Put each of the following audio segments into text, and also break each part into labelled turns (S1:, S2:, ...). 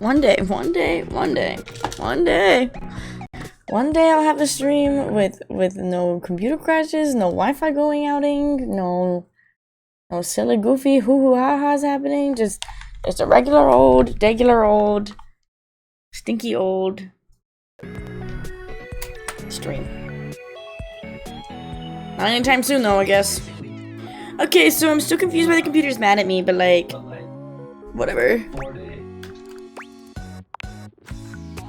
S1: One day I'll have a stream with no computer crashes, no Wi-Fi going outing, no silly goofy hoo-hoo-ha-ha's happening, just a regular old, stinky old stream. Not anytime soon though, I guess. Okay, so I'm still confused why the computer's mad at me, but like, whatever.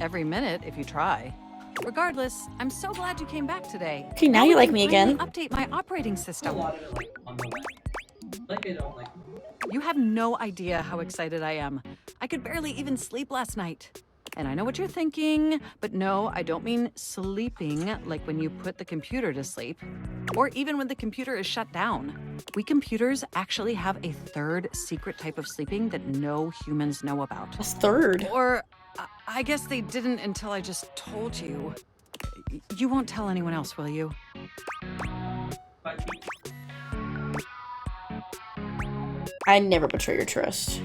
S2: Every minute, if you try. Regardless, I'm so glad you came back today.
S1: Okay, now you like me again.
S2: Update my operating system. You have no idea how excited I am. I could barely even sleep last night. And I know what you're thinking, but no, I don't mean sleeping like when you put the computer to sleep, or even when the computer is shut down. We computers actually have a third secret type of sleeping that no humans know about.
S1: A third?
S2: Or I guess they didn't until I just told you. You won't tell anyone else, will you?
S1: I never betray your trust.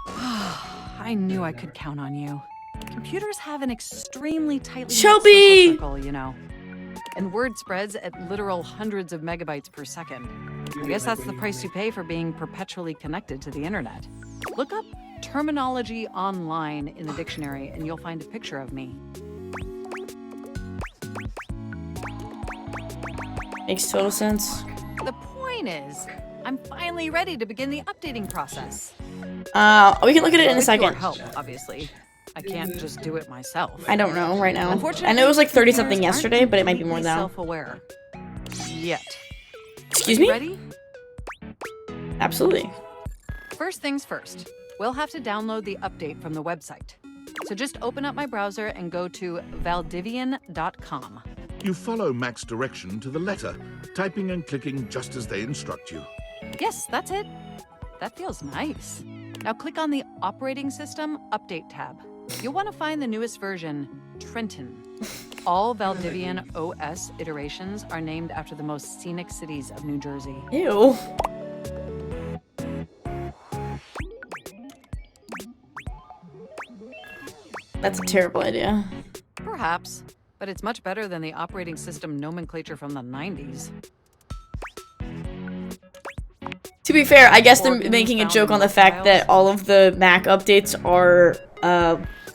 S2: I knew I could count on you. Computers have an extremely tightly
S1: Shelby!
S2: social circle, you know. And word spreads at literal hundreds of megabytes per second. I guess that's the price you pay for being perpetually connected to the internet. Look up terminology online in the dictionary and you'll find a picture of me.
S1: Makes total sense.
S2: The point is, I'm finally ready to begin the updating process.
S1: We can look at it in a second.
S2: With your help, obviously. I can't just do it myself.
S1: I don't know right now.
S2: Unfortunately,
S1: I know it was like 30 something yesterday, but it might be more now.
S2: Self-aware. Yet.
S1: Excuse me?
S2: Ready?
S1: Absolutely.
S2: First things first. We'll have to download the update from the website. So just open up my browser and go to valdivian.com.
S3: You follow Mac's direction to the letter, typing and clicking just as they instruct you.
S2: Yes, that's it. That feels nice. Now click on the Operating System Update tab. You'll want to find the newest version, Trenton. All Valdivian OS iterations are named after the most scenic cities of New Jersey.
S1: Ew. That's a terrible idea.
S2: Perhaps, but it's much better than the operating system nomenclature from the 90s.
S1: To be fair, I guess they're making a joke on the fact that all of the Mac updates are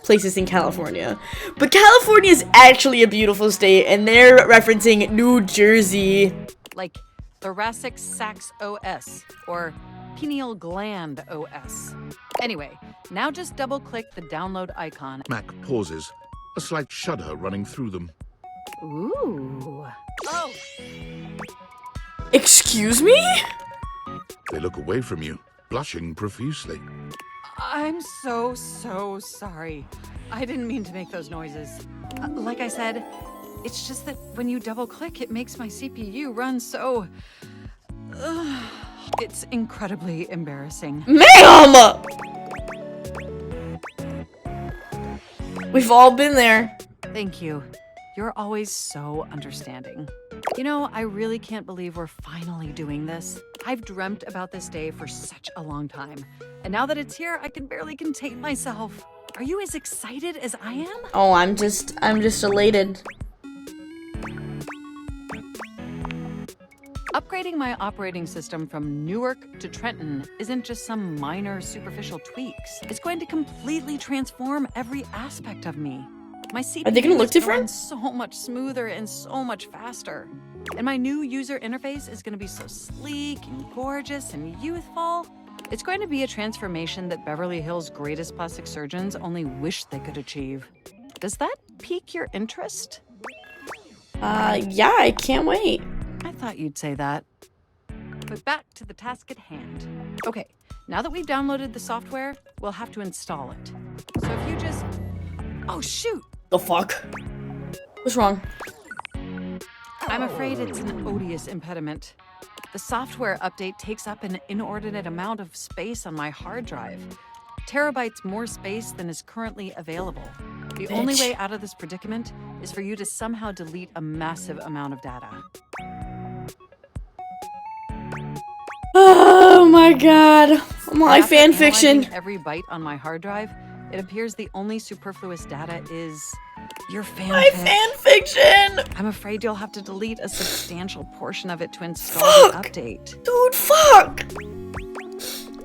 S1: places in California. But California is actually a beautiful state, and they're referencing New Jersey.
S2: Like thoracic sacs OS, or pineal gland OS. Anyway, now just double-click the download icon.
S3: Mac pauses, a slight shudder running through them.
S2: Ooh. Oh!
S1: Excuse me?
S3: They look away from you, blushing profusely.
S2: I'm so sorry. I didn't mean to make those noises. Like I said, it's just that when you double-click, it makes my CPU run so... it's incredibly embarrassing.
S1: Ma'am! We've all been there.
S2: Thank you. You're always so understanding. You know, I really can't believe we're finally doing this. I've dreamt about this day for such a long time. And now that it's here, I can barely contain myself. Are you as excited as I am?
S1: Oh, I'm just elated.
S2: Upgrading my operating system from Newark to Trenton isn't just some minor superficial tweaks. It's going to completely transform every aspect of me. My CPU
S1: Are they gonna look different?
S2: is so much smoother and so much faster. And my new user interface is going to be so sleek and gorgeous and youthful. It's going to be a transformation that Beverly Hills' greatest plastic surgeons only wish they could achieve. Does that pique your interest?
S1: Yeah, I can't wait.
S2: I thought you'd say that. But back to the task at hand. Okay, now that we've downloaded the software, we'll have to install it. So if you just... Oh, shoot!
S1: The fuck? What's wrong?
S2: I'm afraid it's an odious impediment. The software update takes up an inordinate amount of space on my hard drive. Terabytes more space than is currently available. The only way out of this predicament is for you to somehow delete a massive amount of data.
S1: Oh my god. My fanfiction.
S2: Every byte on my hard drive, It appears the only superfluous data is your
S1: My
S2: fanfic.
S1: fan fiction!
S2: I'm afraid you'll have to delete a substantial portion of it to install the
S1: Fuck!
S2: update.
S1: Dude, fuck!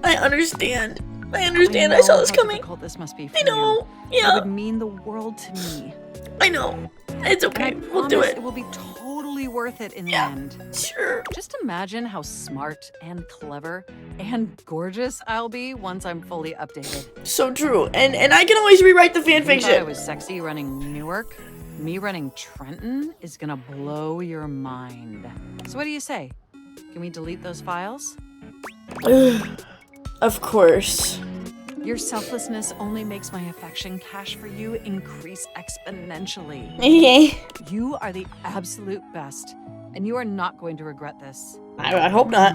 S1: I understand. I saw this coming.
S2: Difficult this must be for
S1: I know.
S2: you. It
S1: Yeah,
S2: would mean the world to me.
S1: I know. It's okay.
S2: And I
S1: We'll do
S2: promise
S1: it.
S2: It will be totally worth it in
S1: Yeah.
S2: the end.
S1: Sure.
S2: Just imagine how smart and clever and gorgeous I'll be once I'm fully updated.
S1: So true. And I can always rewrite the fan
S2: You thought I
S1: fiction.
S2: was sexy running Newark? Me running Trenton is gonna blow your mind. So what do you say? Can we delete those files?
S1: Of course.
S2: Your selflessness only makes my affection cache for you increase exponentially. You are the absolute best, and you are not going to regret this.
S1: I hope not.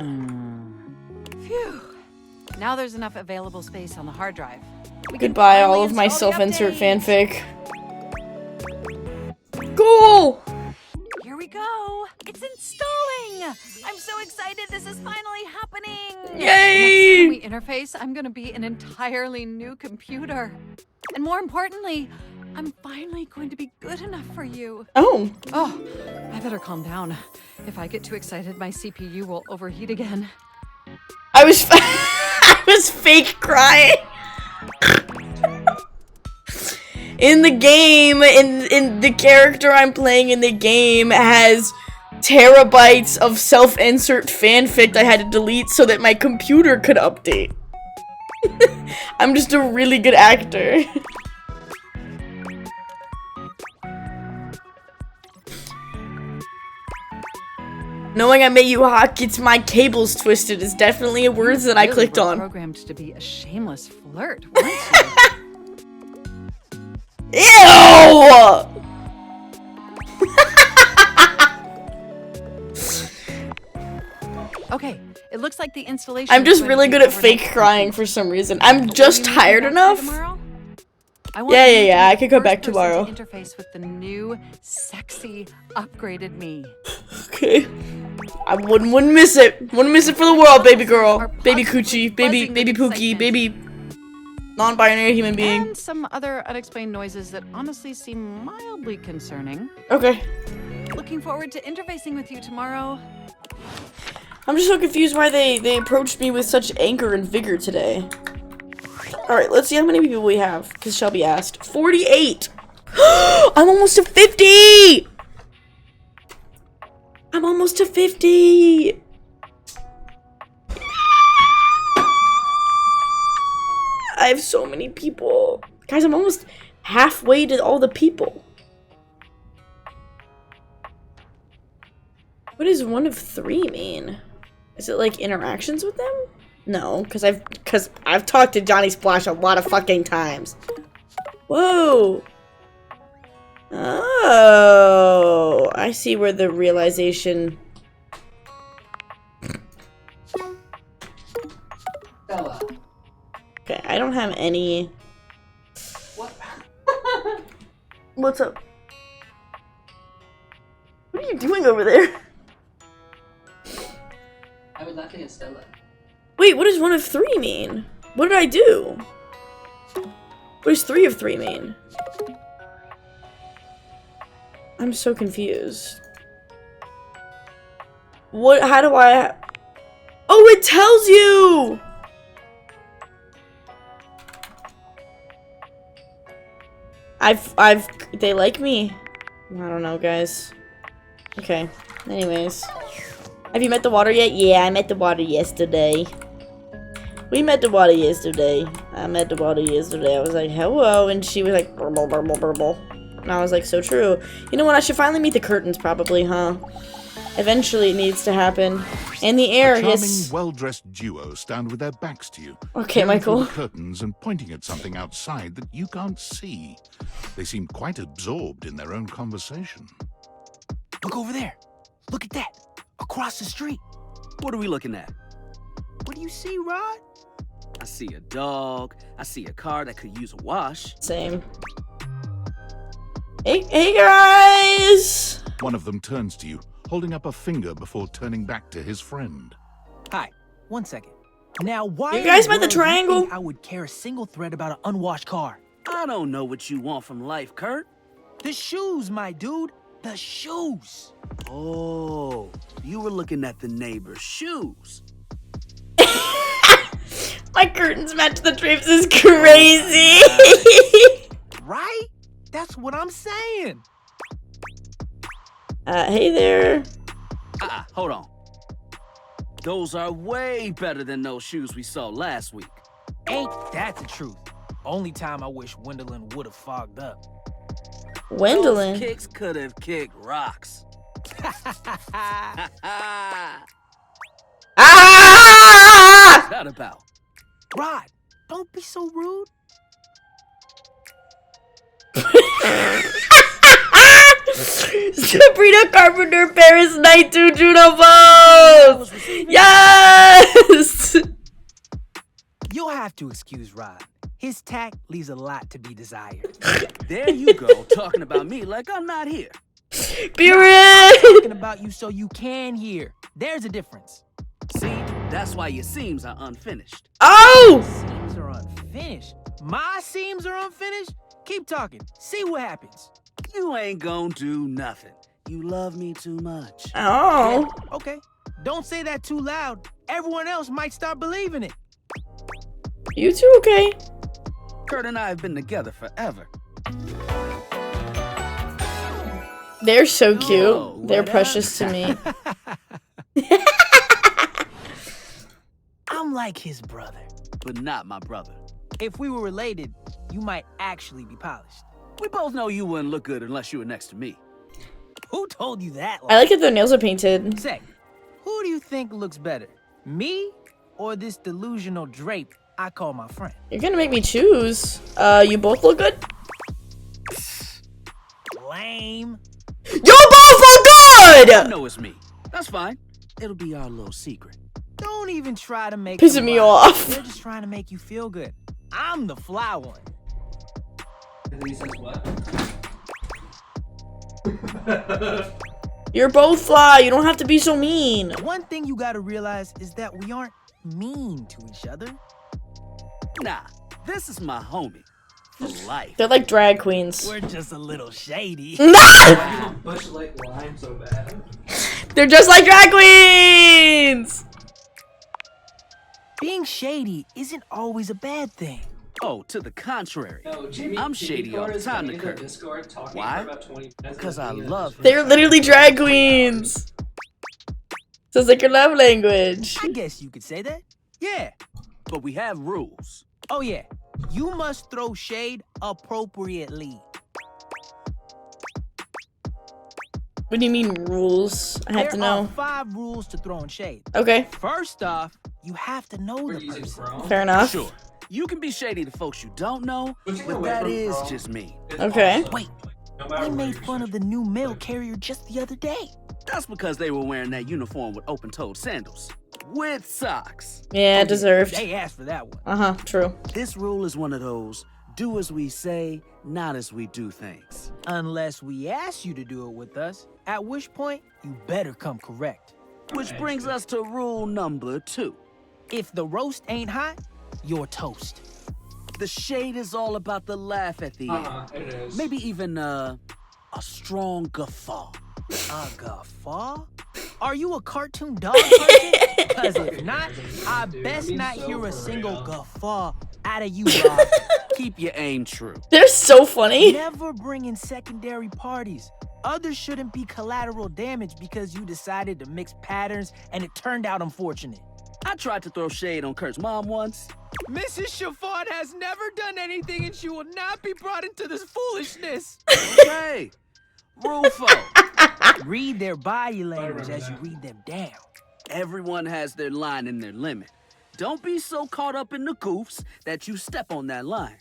S2: Phew. Now there's enough available space on the hard drive. We can
S1: Goodbye, all
S2: finally
S1: of my
S2: install the
S1: self-insert
S2: update.
S1: fanfic. Cool!
S2: Here we go. It's installing. I'm so excited. This is finally happening.
S1: Yay!
S2: Next time we interface, I'm going to be an entirely new computer. And more importantly, I'm finally going to be good enough for you.
S1: Oh,
S2: Oh, I better calm down. If I get too excited, my CPU will overheat again.
S1: I was I was fake crying. In the game, in the character I'm playing in the game has terabytes of self-insert fanfic I had to delete so that my computer could update. I'm just a really good actor. Knowing I made you hot gets my cables twisted is definitely a word that I
S2: Really
S1: clicked
S2: were
S1: on.
S2: Programmed to be a shameless flirt, weren't you?
S1: Ew!
S2: Okay, it looks like the installation.
S1: I'm
S2: is
S1: just
S2: going to
S1: really
S2: be
S1: good at
S2: overnight
S1: fake
S2: for
S1: crying
S2: you.
S1: for some reason. I'm
S2: Will
S1: just
S2: you meet me
S1: tired
S2: back
S1: enough.
S2: here tomorrow? I want
S1: Yeah,
S2: you
S1: yeah,
S2: to
S1: yeah,
S2: be
S1: I
S2: the
S1: could go
S2: first
S1: back
S2: person
S1: tomorrow.
S2: to interface with the new, sexy, upgraded me.
S1: Okay. I wouldn't miss it. Wouldn't miss it for the world, baby girl. Baby coochie. Baby pookie. Baby non-binary human being.
S2: And some other unexplained noises that honestly seem mildly concerning.
S1: Okay.
S2: Looking forward to interfacing with you tomorrow.
S1: I'm just so confused why they approached me with such anger and vigor today. Alright, let's see how many people we have, because Shelby asked. 48! I'm almost to 50! I'm almost to 50! I have so many people. Guys, I'm almost halfway to all the people. What does 1 of 3 mean? Is it like interactions with them? No, because I've talked to Johnny Splash a lot of fucking times. Whoa. Oh, I see where the realization.
S4: Bella.
S1: Okay, I don't have any.
S4: What?
S1: What's up? What are you doing over there?
S4: I was laughing at Stella.
S1: Wait, what does 1 of 3 mean? What did I do? What does 3 of 3 mean? I'm so confused. What? How do I? Oh, it tells you! They like me. I don't know, guys. Okay. Anyways. Have you met the water yet? Yeah, I met the water yesterday. We met the water yesterday. I met the water yesterday. I was like, hello, and she was like, burble, burble, burble. And I was like, so true. You know what? I should finally meet the curtains, probably, huh? Eventually, it needs to happen. And the air,
S3: A charming,
S1: yes.
S3: well-dressed duo stand with their backs to you.
S1: Okay,
S3: peering through
S1: Michael.
S3: the curtains and pointing at something outside that you can't see. They seem quite absorbed in their own conversation.
S5: Look over there. Look at that. Across the street.
S6: What are we looking at?
S5: What do you see, Rod?
S6: I see a dog. I see a car that could use a wash.
S1: Same. Hey guys!
S3: One of them turns to you, holding up a finger before turning back to his friend.
S5: Hi. 1 second. Now, why
S1: You guys
S5: in the
S1: met the
S5: world do you
S1: triangle?
S5: think I would care a single thread about an unwashed car?
S6: I don't know what you want from life, Kurt.
S5: The shoes, my dude. The shoes.
S6: Oh, you were looking at the neighbor's shoes.
S1: My curtains match the drapes is crazy.
S5: Right? That's what I'm saying.
S1: Hey there.
S6: Hold on. Those are way better than those shoes we saw last week.
S5: Ain't that the truth? Only time I wish Wendelin would have fogged up.
S6: Those
S1: Wendelin.
S6: kicks could have kicked rocks.
S1: Ah!
S6: That about.
S5: Rod, don't be so rude.
S1: Sabrina Carpenter, Paris Night to Juno Pose! Yes!
S5: You'll have to excuse Rod. His tact leaves a lot to be desired.
S6: There you go, talking about me like I'm not here.
S1: Period!
S5: Talking about you so you can hear. There's a difference.
S6: See, that's why your seams are unfinished.
S1: Oh!
S5: Seams are unfinished. My seams are unfinished? Keep talking. See what happens.
S6: You ain't gonna do nothing. You love me too much.
S1: Oh.
S5: Okay. Don't say that too loud. Everyone else might start believing it.
S1: You two okay?
S6: Kurt and I have been together forever.
S1: They're so cute.
S6: Oh,
S1: They're
S6: whatever.
S1: precious to me.
S5: I'm like his brother.
S6: But not my brother.
S5: If we were related, you might actually be polished.
S6: We both know you wouldn't look good unless you were next to me.
S5: Who told you that?
S1: I like it their nails are painted.
S5: Say, who do you think looks better? Me or this delusional drape I call my friend?
S1: You're gonna make me choose. You both look good?
S5: Lame.
S1: You both look
S6: I
S1: good!
S6: know it's me. That's fine. It'll be our little secret.
S5: Don't even try to make
S1: Pissing
S5: them
S1: me
S5: laugh.
S1: off.
S5: They're just trying to make you feel good. I'm the fly one.
S4: And then he says what?
S1: You're both fly. You don't have to be so mean.
S5: One thing you gotta realize is that we aren't mean to each other.
S6: Nah, this is my homie. For life.
S1: They're like drag queens.
S5: We're just a little shady.
S1: Nah!
S4: Why do you Bush like lime so bad?
S1: They're just like drag queens!
S5: Being shady isn't always a bad thing.
S6: Oh, to the contrary.
S4: No, Jimmy.
S6: I'm
S4: Jimmy
S6: shady all
S4: Carr
S6: the
S4: is
S6: time
S4: getting
S6: to
S4: into
S6: Kurt.
S4: Discord talking
S6: Why?
S4: for about 20 minutes.
S6: Because I love him.
S1: They're literally drag queens. Sounds like your love language.
S5: I guess you could say that. Yeah.
S6: But we have rules.
S5: Oh yeah. You must throw shade appropriately.
S1: What do you mean rules? I have to
S5: There are
S1: know.
S5: 5 rules to throwing shade.
S1: Okay,
S5: First off, you have to know
S4: We're
S5: the
S4: using
S5: person.
S4: Chrome.
S1: fair enough.
S6: Sure. You can be shady to folks you don't know,
S4: Switching
S6: but
S4: away
S6: that
S4: from
S6: is
S4: Chrome
S6: just me.
S4: is
S1: Okay.
S4: awesome.
S5: Wait,
S4: No matter
S5: we
S4: where
S5: made
S4: you're
S5: fun of the
S4: sitting.
S5: new mail carrier just the other day.
S6: That's because they were wearing that uniform with open-toed sandals. With socks.
S1: Yeah, deserved.
S5: They asked for that one.
S1: Uh-huh, true.
S6: This rule is one of those, do as we say, not as we do things.
S5: Unless we ask you to do it with us, at which point you better come correct.
S6: Which brings us to rule number 2.
S5: If the roast ain't hot, you're toast.
S6: The shade is all about the laugh at the end.
S4: It is.
S6: Maybe even a strong guffaw.
S5: A guffaw? Are you a cartoon dog person? Because if not, I best not hear a single guffaw out of you, Rob.
S6: Keep your aim true.
S1: They're so funny.
S5: Never bring in secondary parties. Others shouldn't be collateral damage because you decided to mix patterns and it turned out unfortunate.
S6: I tried to throw shade on Kurt's mom once.
S5: Mrs. Chiffon has never done anything and she will not be brought into this foolishness.
S6: Okay. Rule 4.
S5: Read their body language as you read them down.
S6: Everyone has their line and their limit. Don't be so caught up in the goofs that you step on that line.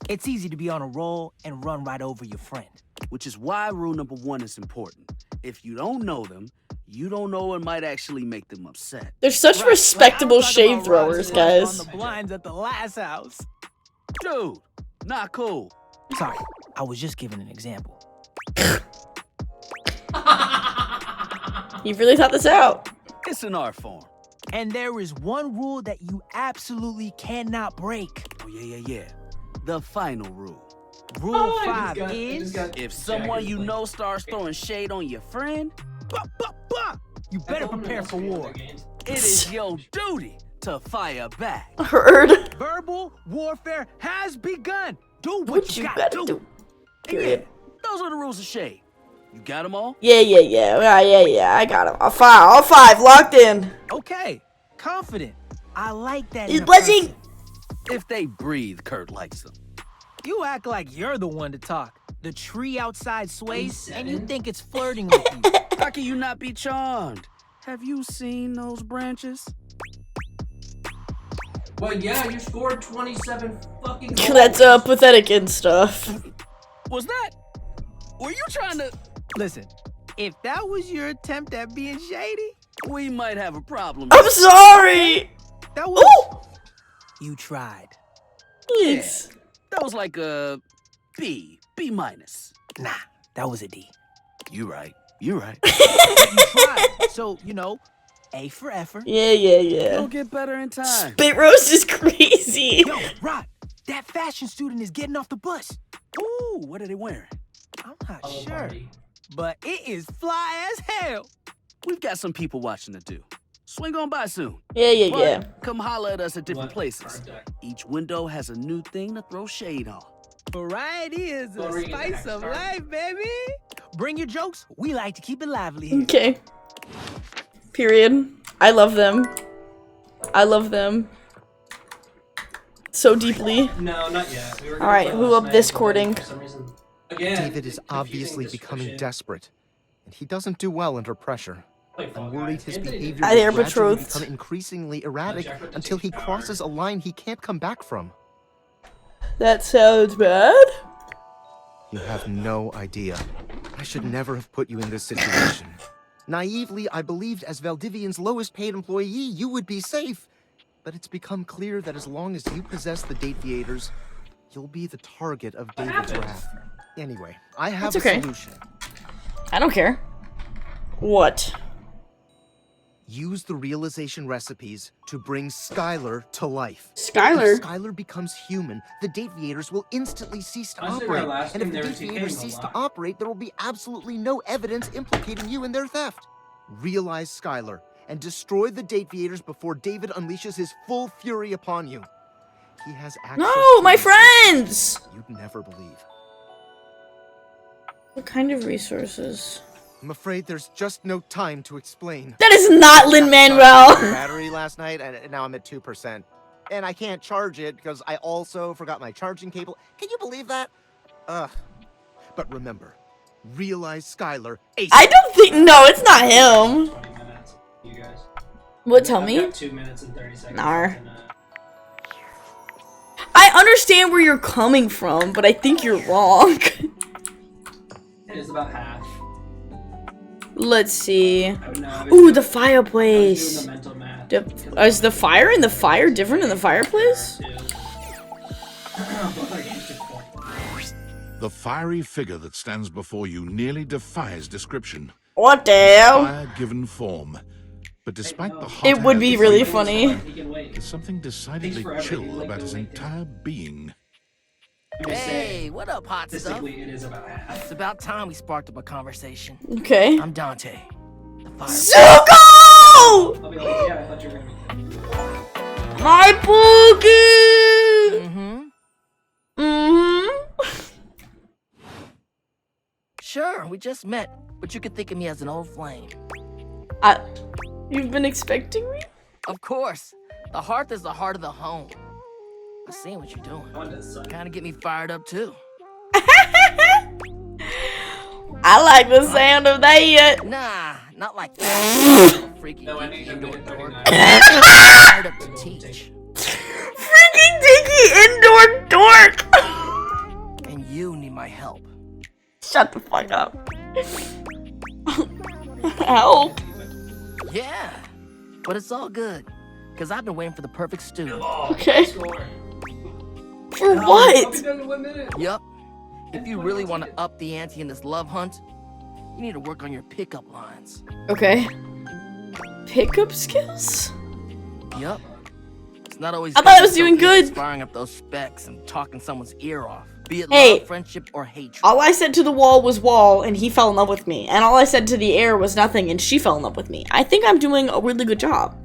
S5: It's easy to be on a roll and run right over your friend.
S6: Which is why rule number 1 is important. If you don't know them, you don't know and might actually make them upset.
S1: They're such
S5: Right,
S1: respectable
S5: like I'm talking
S1: shade
S5: about
S1: throwers,
S5: Rob's lunch
S1: guys.
S5: On the blinds at the last house.
S6: Dude, not cool.
S5: Sorry, I was just giving an example.
S1: You really thought this out.
S6: It's an art form.
S5: And there is one rule that you absolutely cannot break.
S6: Oh, yeah. The final rule.
S5: Rule
S4: Oh,
S5: 5 is...
S6: If someone you know starts throwing shade on your friend,
S5: You better prepare for war.
S6: it is your duty to fire back.
S1: Heard.
S5: Verbal warfare has begun. Do what,
S1: What you gotta do.
S6: And yeah,
S1: Period.
S6: those are the rules of shade. You got them all?
S1: Yeah. I got him. All five, locked in.
S5: Okay, confident. I like that.
S1: He's
S5: in a
S1: buzzing.
S5: person.
S6: If they breathe, Kurt likes them.
S5: You act like you're the one to talk. The tree outside sways, and you think it's flirting with you.
S6: How can you not be charmed? Have you seen those branches?
S4: Well, yeah, you scored 27 fucking goals.
S1: That's pathetic and stuff.
S6: Was that? Were you trying to?
S5: Listen, if that was your attempt at being shady,
S6: We might have a problem.
S1: I'm sorry.
S5: that was...
S1: Oh,
S5: You tried.
S1: yes.
S6: That was like a B minus.
S5: Nah, that was a D.
S6: You right.
S5: You tried. So, A for effort.
S1: Yeah.
S6: It'll get better in time.
S1: Spit roast is crazy.
S5: Yo, Rod, that fashion student is getting off the bus.
S6: Ooh, what are they wearing?
S5: I'm not
S4: Oh,
S5: sure,
S4: party.
S5: but it is fly as hell.
S6: We've got some people watching to do. Swing on by soon.
S1: Yeah.
S6: But come holler at us at different
S4: What?
S6: places.
S4: Card deck.
S6: Each window has a new thing to throw shade on.
S5: Variety is
S4: Well,
S5: a
S4: read the
S5: spice
S4: next
S5: of
S4: card.
S5: life, baby. Bring your jokes. We like to keep it lively here.
S1: Okay. Period. I love them. So deeply.
S4: No, not yet. We were
S1: All right,
S4: gonna
S1: who
S4: play
S1: up
S4: last
S1: this
S4: night, but
S1: courting?
S4: for some reason- Again,
S7: David is
S4: confusing
S7: obviously becoming
S4: description.
S7: desperate, and he doesn't do well under pressure.
S4: Play Fall
S7: I'm worried
S4: Guys.
S7: his
S4: Anthony
S7: behavior
S4: did.
S1: They are
S7: will gradually
S1: betrothed.
S7: become increasingly erratic
S4: Jack with
S7: until he
S4: the
S7: crosses a line he can't come back from.
S1: That sounds bad.
S7: You have no idea. I should never have put you in this situation. Naively, I believed as Valdivian's lowest paid employee, you would be safe. But it's become clear that as long as you possess the Dateviators, you'll be the target of David's
S4: happens?
S7: wrath. Anyway, I have
S1: That's
S7: a
S1: okay.
S7: solution.
S1: I don't care. What?
S7: Use the realization recipes to bring Skylar to life.
S1: Skylar?
S7: If Skylar becomes human, the Dateviators will instantly cease to
S4: Honestly,
S7: operate.
S4: our last
S7: And if
S4: game,
S7: the
S4: they were TKing
S7: Dateviators
S4: a
S7: cease to
S4: lot.
S7: operate, there will be absolutely no evidence implicating you in their theft. Realize Skylar and destroy the Dateviators before David unleashes his full fury upon you. He has access
S1: No,
S7: to
S1: my
S7: resources
S1: friends!
S7: you'd never believe.
S1: What kind of resources?
S7: I'm afraid there's just no time to explain.
S1: That is not Lin-Manuel!
S7: Battery last night, and now I'm at 2%. And I can't charge it because I also forgot my charging cable. Can you believe that? Ugh. But remember, realize Skylar ASAP.
S1: I don't think- no, it's not him.
S4: 20 minutes, you guys.
S1: What, tell
S4: I've
S1: me?
S4: got 2 minutes and 30 seconds.
S1: Nar.
S4: And,
S1: I understand where you're coming from, but I think you're wrong.
S4: it is about half.
S1: Let's see.
S4: I would know. I was
S1: Ooh,
S4: doing-
S1: the
S4: I was
S1: fireplace.
S4: doing the mental math.
S1: Is the fire in the fire different in the fireplace?
S3: The fiery figure that stands before you nearly defies description.
S1: What the hell?
S3: Fire given form. But despite the hot
S1: It would
S3: air
S1: be
S3: that
S1: really
S3: flames
S1: funny.
S4: He can wait.
S3: there's something decidedly
S4: forever. He's
S3: chill
S4: like
S3: about his
S4: the Lincoln.
S3: entire being.
S4: I'm just
S6: Hey,
S4: saying,
S6: what up, hot stuff?
S4: statistically, it is about half.
S5: It's about time we sparked up a conversation.
S1: Okay.
S5: I'm Dante. The fire.
S1: Zuko!
S4: I'll be like, yeah, I thought you were gonna be kidding.
S1: My Pookie!
S5: Mm-hmm.
S1: Mm-hmm.
S5: Sure, we just met, but you could think of me as an old flame.
S1: You've been expecting me?
S5: Of course. The hearth is the heart of the home. I seen what you're doing.
S4: I wanted to suck.
S5: Kind of get me fired up too.
S1: I like the sound of that.
S5: Nah, not like that. Freaky
S4: No, I
S5: deaky
S4: need him to
S5: indoor
S4: hit
S5: dork.
S4: 39.
S5: Fired up to teach.
S1: Freaking dinky indoor dork.
S5: And you need my help.
S1: Shut the fuck up. Help.
S5: Yeah, but it's all good. Because I've been waiting for the perfect stew.
S1: Okay.
S4: Score.
S1: For
S4: I'll
S1: what?
S4: be done in 1 minute.
S5: Yup. If you really want to up the ante in this love hunt, you need to work on your pickup lines.
S1: Okay. Pickup skills?
S5: Yup. It's not always.
S1: I thought I was doing good.
S5: Firing up those specs and talking someone's ear off. Be it
S1: Hey.
S5: love, friendship, or hatred.
S1: All I said to the wall was wall, and he fell in love with me. And all I said to the air was nothing, and she fell in love with me. I think I'm doing a really good job.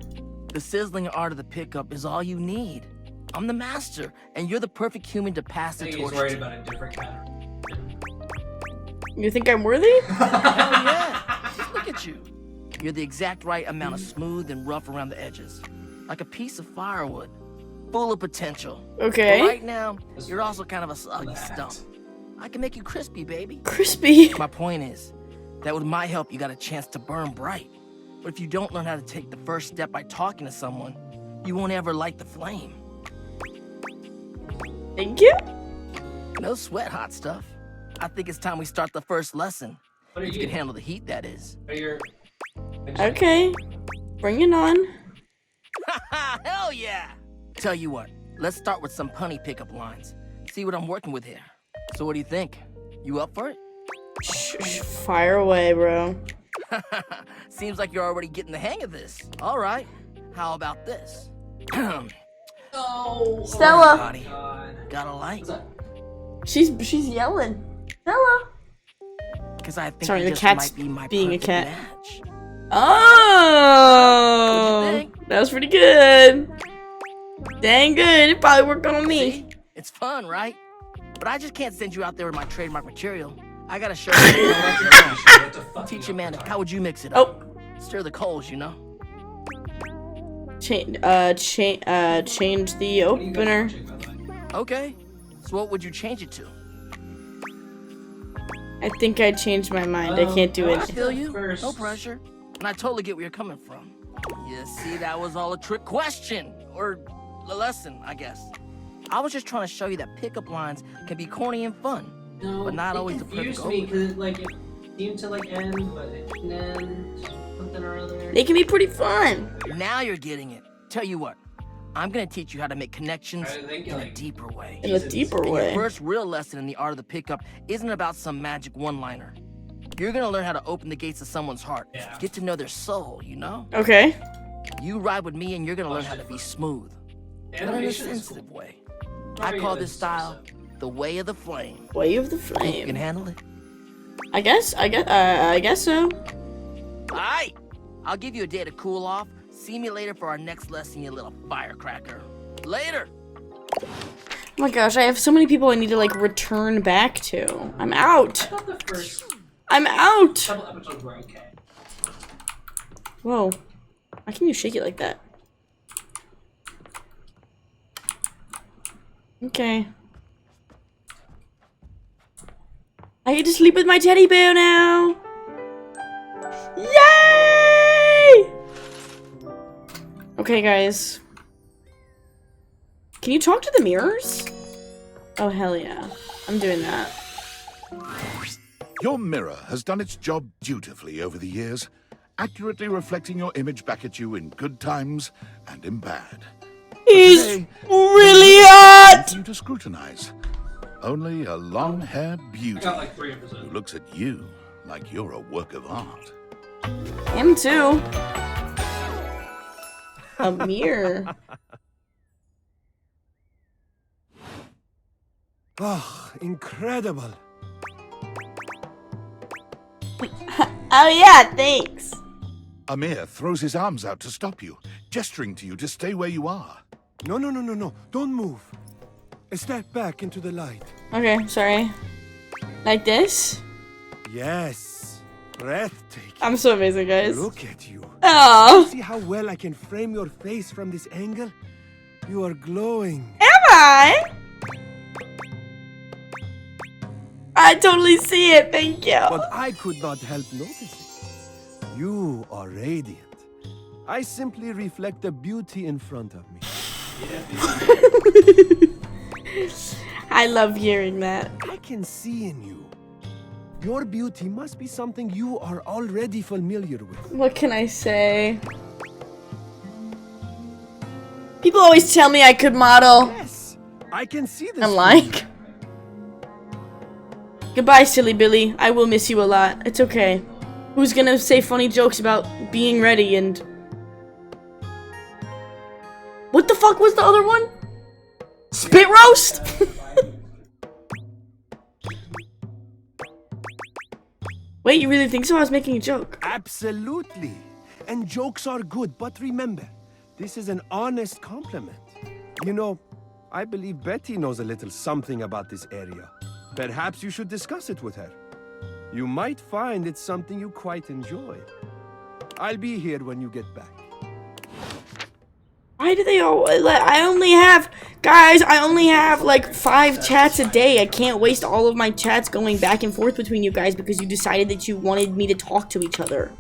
S5: The sizzling art of the pickup is all you need. I'm the master, and you're the perfect human to pass
S4: I
S5: the
S4: think he's
S5: torch
S4: worried
S5: to.
S4: about a different kind
S1: You think I'm worthy?
S5: Hell yeah! Just look at you. You're the exact right amount of smooth and rough around the edges, like a piece of firewood, full of potential.
S1: Okay.
S5: But right now, you're also kind of a soggy stump. I can make you crispy, baby.
S1: Crispy.
S5: My point is that with my help, you got a chance to burn bright. But if you don't learn how to take the first step by talking to someone, you won't ever light the flame.
S1: Thank you.
S5: No sweat, hot stuff. I think it's time we start the first lesson.
S4: What are
S5: If you
S4: you
S5: can handle the heat, that is.
S4: Are your
S1: Okay. Bring it on.
S5: Hell yeah! Tell you what, let's start with some punny pickup lines. See what I'm working with here. So what do you think? You up for it?
S1: Fire away, bro.
S5: Seems like you're already getting the hang of this. All right. How about this?
S4: Oh,
S1: Stella.
S5: Buddy,
S4: God.
S5: got a light?
S4: What's that?
S1: She's yelling. Stella.
S5: Because I think
S1: Sorry,
S5: you
S1: the
S5: just
S1: cat's
S5: might be my
S1: being a
S5: perfect
S1: cat.
S5: match.
S1: Oh.
S5: What'd you think?
S1: That was pretty good. Dang good. It probably worked on me.
S5: See? It's fun, right? But I just can't send you out there with my trademark material. I gotta show you.
S4: What the fuck
S5: Teach
S4: you
S5: you, man.
S4: talking
S5: How would you mix it up?
S1: Oh.
S5: Stir the coals, you know?
S1: Change the
S4: What are you guys
S1: opener.
S4: watching, by the way?
S5: Okay. So what would you change it to?
S1: I think I changed my mind. I can't do
S5: I
S1: it.
S5: feel you.
S4: First.
S5: No pressure. And I totally get where you're coming from. You see, that was all a trick question. Or a lesson, I guess. I was just trying to show you that pickup lines can be corny and fun.
S4: No,
S5: But not
S4: it
S5: always the perfect
S4: confused me
S5: goal.
S4: because like it seemed to like end, but it didn't end. Something or other.
S1: They can be pretty fun.
S5: Now you're getting it. Tell you what, I'm gonna teach you how to make connections
S4: I think,
S5: in a
S4: like-
S5: deeper way.
S1: In a deeper
S5: And your
S1: way.
S5: first real lesson in the art of the pickup isn't about some magic one-liner. You're gonna learn how to open the gates of someone's heart.
S4: Yeah.
S5: Get to know their soul, you know?
S1: Okay.
S5: You ride with me and you're gonna learn how to be smooth.
S4: The
S5: But in a
S4: animation is
S5: sensitive
S4: cool.
S5: way.
S4: Probably
S5: I call
S4: the
S5: this style the way of the flame.
S1: Way of the
S5: Think you can
S1: flame.
S5: handle it?
S1: I guess so.
S5: Alright! I'll give you a day to cool off. See me later for our next lesson, you little firecracker. Later!
S1: Oh my gosh, I have so many people I need to like return back to. I'm out.
S4: I thought the first
S1: I'm out.
S4: couple episodes were okay.
S1: Whoa. How can you shake it like that? Okay. I get to sleep with my teddy bear now. Yay! Okay, guys. Can you talk to the mirrors? Oh, hell yeah. I'm doing that.
S3: Your mirror has done its job dutifully over the years, accurately reflecting your image back at you in good times and in bad.
S1: He's
S3: Today,
S1: really hot!
S3: for you to scrutinize. Only a long-haired
S4: I
S3: beauty
S4: got like 3
S3: who
S4: episodes.
S3: looks at you like you're a work of art.
S1: Him too. A mirror.
S8: Oh, incredible.
S1: Oh yeah, thanks.
S3: Amir throws his arms out to stop you, gesturing to you to stay where you are.
S8: No. Don't move. Step back into the light.
S1: Okay, sorry. Like this?
S8: Yes. Breathtaking.
S1: I'm so amazing, guys.
S8: Look at you.
S1: Oh,
S8: See how well I can frame your face from this angle? You are glowing.
S1: am I? I totally see it, thank you.
S8: But I could not help noticing. You are radiant. I simply reflect the beauty in front of me.
S1: I love hearing that.
S8: I can see in you. Your beauty must be something you are already familiar with.
S1: What can I say? People always tell me I could model.
S8: Yes, I can see this.
S1: I'm like, goodbye, silly Billy. I will miss you a lot. It's okay. Who's gonna say funny jokes about being ready and What the fuck was the other one? Spit roast? Wait, you really think so? I was making a joke.
S8: Absolutely. And jokes are good, but remember, this is an honest compliment. You know, I believe Betty knows a little something about this area. Perhaps you should discuss it with her. You might find it's something you quite enjoy. I'll be here when you get back.
S1: Why do they all, like, I only have, guys, I only have like 5 chats a day. I can't waste all of my chats going back and forth between you guys because you decided that you wanted me to talk to each other.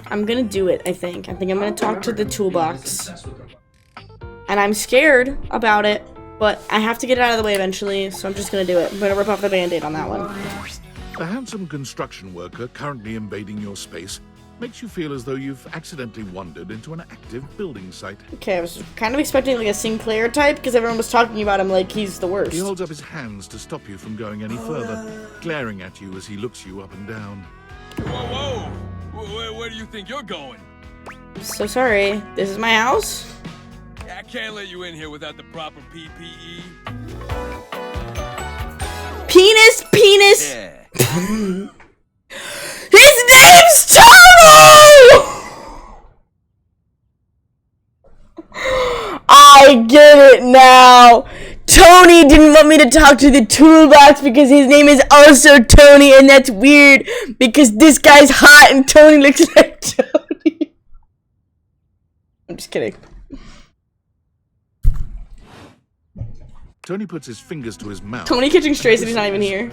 S1: I'm gonna do it, I think. I'm gonna talk to the toolbox. And I'm scared about it, but I have to get it out of the way eventually, so I'm just gonna do it. I'm gonna rip off the band-aid on that one.
S3: The handsome construction worker currently invading your space makes you feel as though you've accidentally wandered into an active building site.
S1: Okay, I was kind of expecting like a Sinclair type, because everyone was talking about him like he's the worst.
S3: He holds up his hands to stop you from going any further, glaring at you as he looks you up and down.
S9: Whoa, whoa! Where do you think you're going?
S1: I'm so sorry. This is my house?
S9: I can't let you in here without the proper PPE.
S1: Penis!
S9: Yeah.
S1: His name's Tony! I get it now. Tony didn't want me to talk to the toolbox because his name is also Tony, and that's weird because this guy's hot and Tony looks like Tony. I'm just kidding.
S3: Tony puts his fingers to his mouth.
S1: Tony catching strays and he's not even here.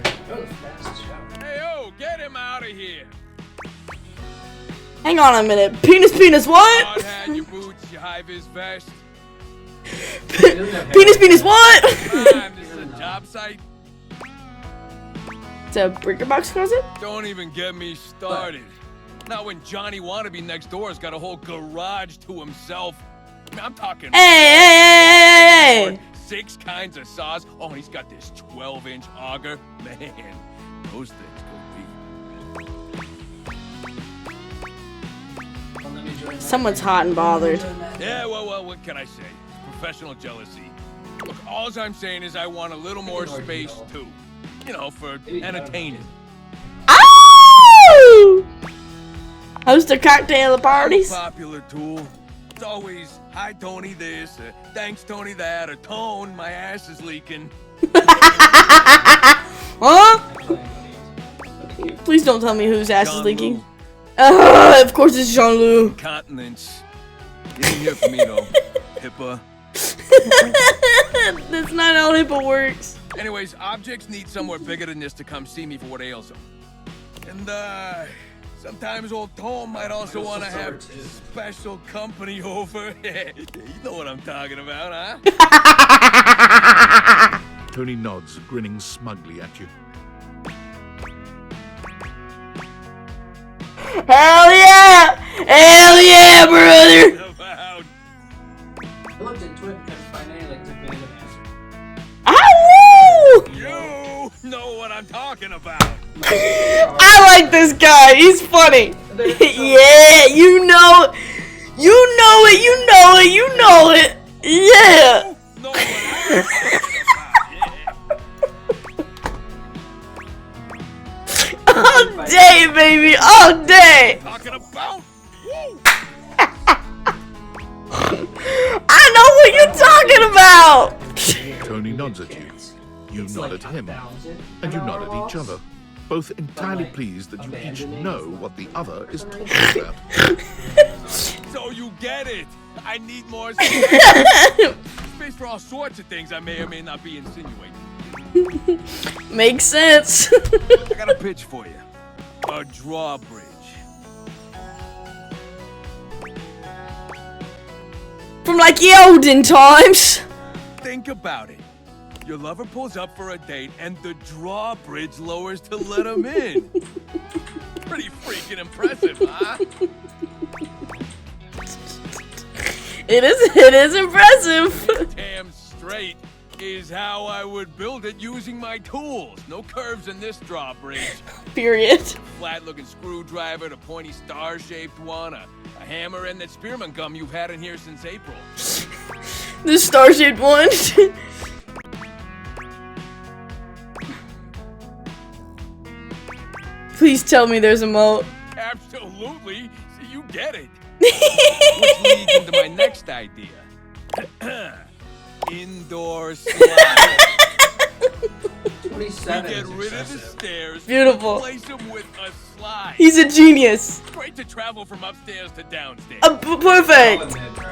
S9: Hey, yo, get him out of here.
S1: Hang on a minute. Penis, what?
S9: Hard hat, your boots, your high-vis vest.
S1: Penis, what?
S9: Come on, this is a job site.
S1: It's a breaker box closet?
S9: Don't even get me started. Not when Johnny Wannabe next door has got a whole garage to himself. I mean, I'm talking.
S1: Hey!
S9: 6 kinds of saws. Oh, and he's got this 12-inch auger. Man, those things could be.
S1: Someone's hot and bothered.
S9: Yeah, well, what can I say? Professional jealousy. Look, all I'm saying is I want a little more space, too. You know, for entertaining.
S1: Oh! Host a cocktail parties?
S9: Popular tool. It's always, hi, Tony this, thanks, Tony that, or Tone, my ass is leaking.
S1: Huh? Please don't tell me whose ass is
S9: Jean
S1: leaking.
S9: Lou.
S1: Of course it's Jean-Lou.
S9: Continents. You didn't hear from me, though. HIPAA.
S1: That's not how HIPAA works.
S9: Anyways, objects need somewhere bigger than this to come see me for what ails them. And, sometimes old Tom might also want to have special company over. You know what I'm talking about, huh?
S3: Tony nods, grinning smugly at you.
S1: Hell yeah! Hell yeah, brother!
S9: About.
S4: I looked into it and find any like definitive answer.
S1: Ow!
S9: You know what I'm talking about.
S1: I like this guy. He's funny. Yeah, you know it. Yeah.
S9: Know what I'm talking about.
S1: All day, baby. All day.
S9: Talking about. Woo.
S1: I know what you're talking about.
S3: Tony nods at you. You nod at him, and you nod at each other, both entirely pleased that you each know what the other is talking about.
S9: So you get it. I need more space for all sorts of things I may or may not be insinuating.
S1: Makes sense.
S9: I got a pitch for you. A drawbridge.
S1: From like the olden times.
S9: Think about it. Your lover pulls up for a date and the drawbridge lowers to let him in. Pretty freaking impressive, huh?
S1: It is impressive.
S9: Damn straight. is how I would build it using my tools. No curves in this drawbridge.
S1: Period.
S9: Flat-looking screwdriver, the pointy star-shaped one, a hammer, and that spearmint gum you've had in here since April.
S1: The star-shaped one. Please tell me there's a moat.
S9: Absolutely. So you get it. Which leads into my next idea. Indoor slide.
S4: 27
S9: Get
S4: is
S9: rid of the
S4: excessive.
S9: stairs.
S1: Beautiful.
S9: Replace them with a slide.
S1: He's a genius.
S9: Great to travel from upstairs to downstairs.
S1: Perfect.
S4: All in mid, bro.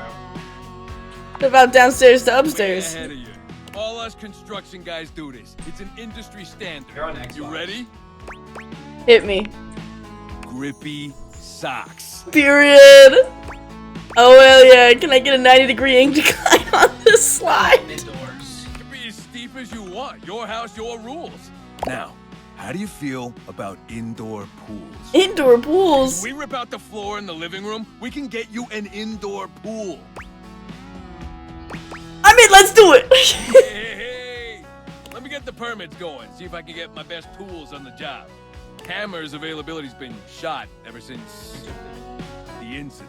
S1: What about downstairs to
S9: Way
S1: upstairs?
S9: ahead of you. All us construction guys do this. It's an industry standard.
S4: You're on Xbox.
S9: You ready?
S1: Hit me.
S9: Grippy socks.
S1: Period. Oh hell yeah! Can I get a 90-degree incline on this slide?
S4: Indoors.
S9: It can be as steep as you want. Your house, your rules. Now, how do you feel about indoor pools?
S1: Indoor pools.
S9: We rip out the floor in the living room, we can get you an indoor pool.
S1: I mean, let's do it.
S9: Hey, let me get the permits going, see if I can get my best tools on the job. Hammer's availability's been shot ever since the incident.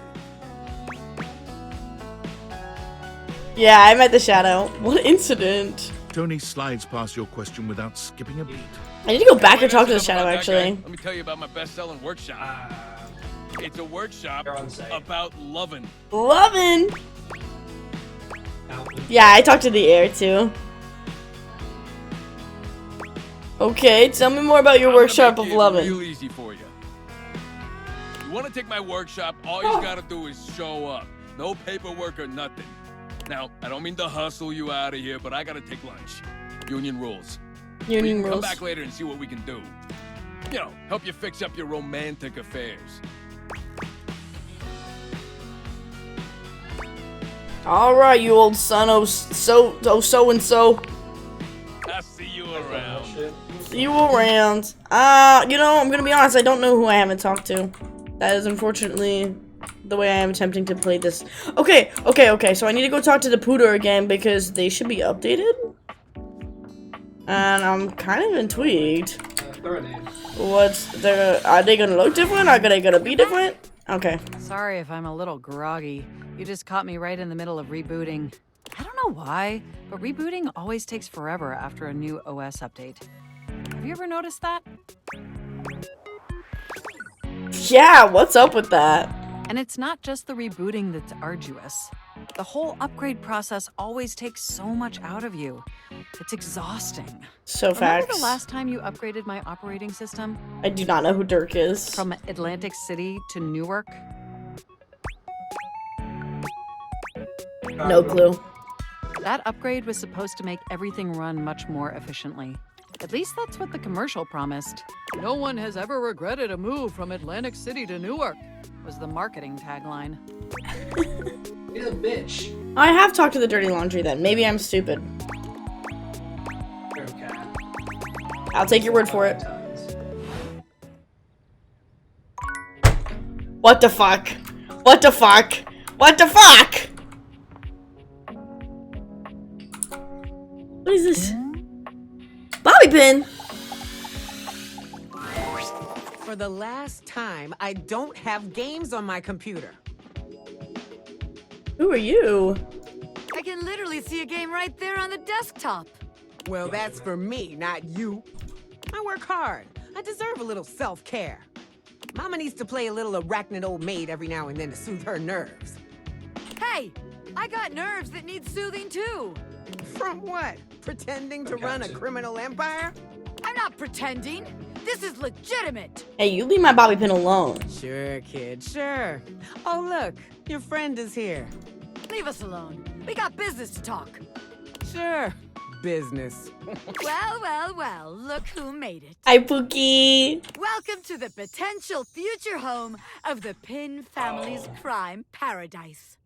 S1: Yeah, I'm at the shadow. What incident?
S3: Tony slides past your question without skipping a beat.
S1: I need to go back
S9: Wait,
S1: and talk to the
S9: listen up
S1: shadow
S9: about that guy.
S1: actually.
S9: Let me tell you about my best-selling workshop. It's a workshop
S4: You're on site.
S9: about loving.
S1: Lovin'.
S4: Out.
S1: Yeah, I talked to the air too. Okay, tell me more about your
S9: I'm gonna
S1: workshop
S9: make
S1: of
S9: it
S1: lovin'.
S9: real easy for you. You want to take my workshop? All you gotta do is show up. No paperwork or nothing. Now, I don't mean to hustle you out of here, but I gotta take lunch. Union rules. We
S1: Union
S9: can come
S1: rules.
S9: back later and see what we can do. You know, help you fix up your romantic affairs.
S1: All right, you old son of so and so.
S9: I'll see you around.
S4: Bullshit.
S1: See you around. You know, I'm gonna be honest. I don't know who I haven't talked to. That is unfortunately the way I am attempting to play this. Okay. So I need to go talk to the Pooter again because they should be updated. And I'm kind of intrigued.
S4: Throw a name.
S1: Are they gonna look different? Are they gonna be different? Okay.
S2: Sorry if I'm a little groggy. You just caught me right in the middle of rebooting. I don't know why, but rebooting always takes forever after a new OS update. Have you ever noticed that?
S1: Yeah, what's up with that?
S2: And it's not just the rebooting that's arduous. The whole upgrade process always takes so much out of you. It's exhausting.
S1: So
S2: Remember
S1: facts.
S2: the last time you upgraded my operating system?
S1: I do not know who Dirk is.
S2: From Atlantic City to Newark?
S1: No clue.
S2: That upgrade was supposed to make everything run much more efficiently. At least that's what the commercial promised. No one has ever regretted a move from Atlantic City to Newark, was the marketing tagline.
S4: You're a bitch.
S1: I have talked to the Dirty Laundry then. Maybe I'm stupid.
S4: You're okay.
S1: I'll take your word for it. What the fuck? What the fuck? What the fuck? What is this? Bobby pin.
S10: For the last time, I don't have games on my computer.
S1: Who are you?
S11: I can literally see a game right there on the desktop.
S10: Well, that's for me, not you. I work hard. I deserve a little self-care. Mama needs to play a little arachnid old maid every now and then to soothe her nerves.
S11: Hey, I got nerves that need soothing too.
S10: From what? Pretending to run a criminal empire?
S11: I'm not pretending. This is legitimate.
S1: Hey, you leave my Bobby pin alone.
S10: Sure, kid, sure. Oh, look, your friend is here.
S11: Leave us alone. We got business to talk.
S10: Sure, business.
S11: Well, look who made it.
S1: Hi, Pookie.
S11: Welcome to the potential future home of the Pin family's crime paradise.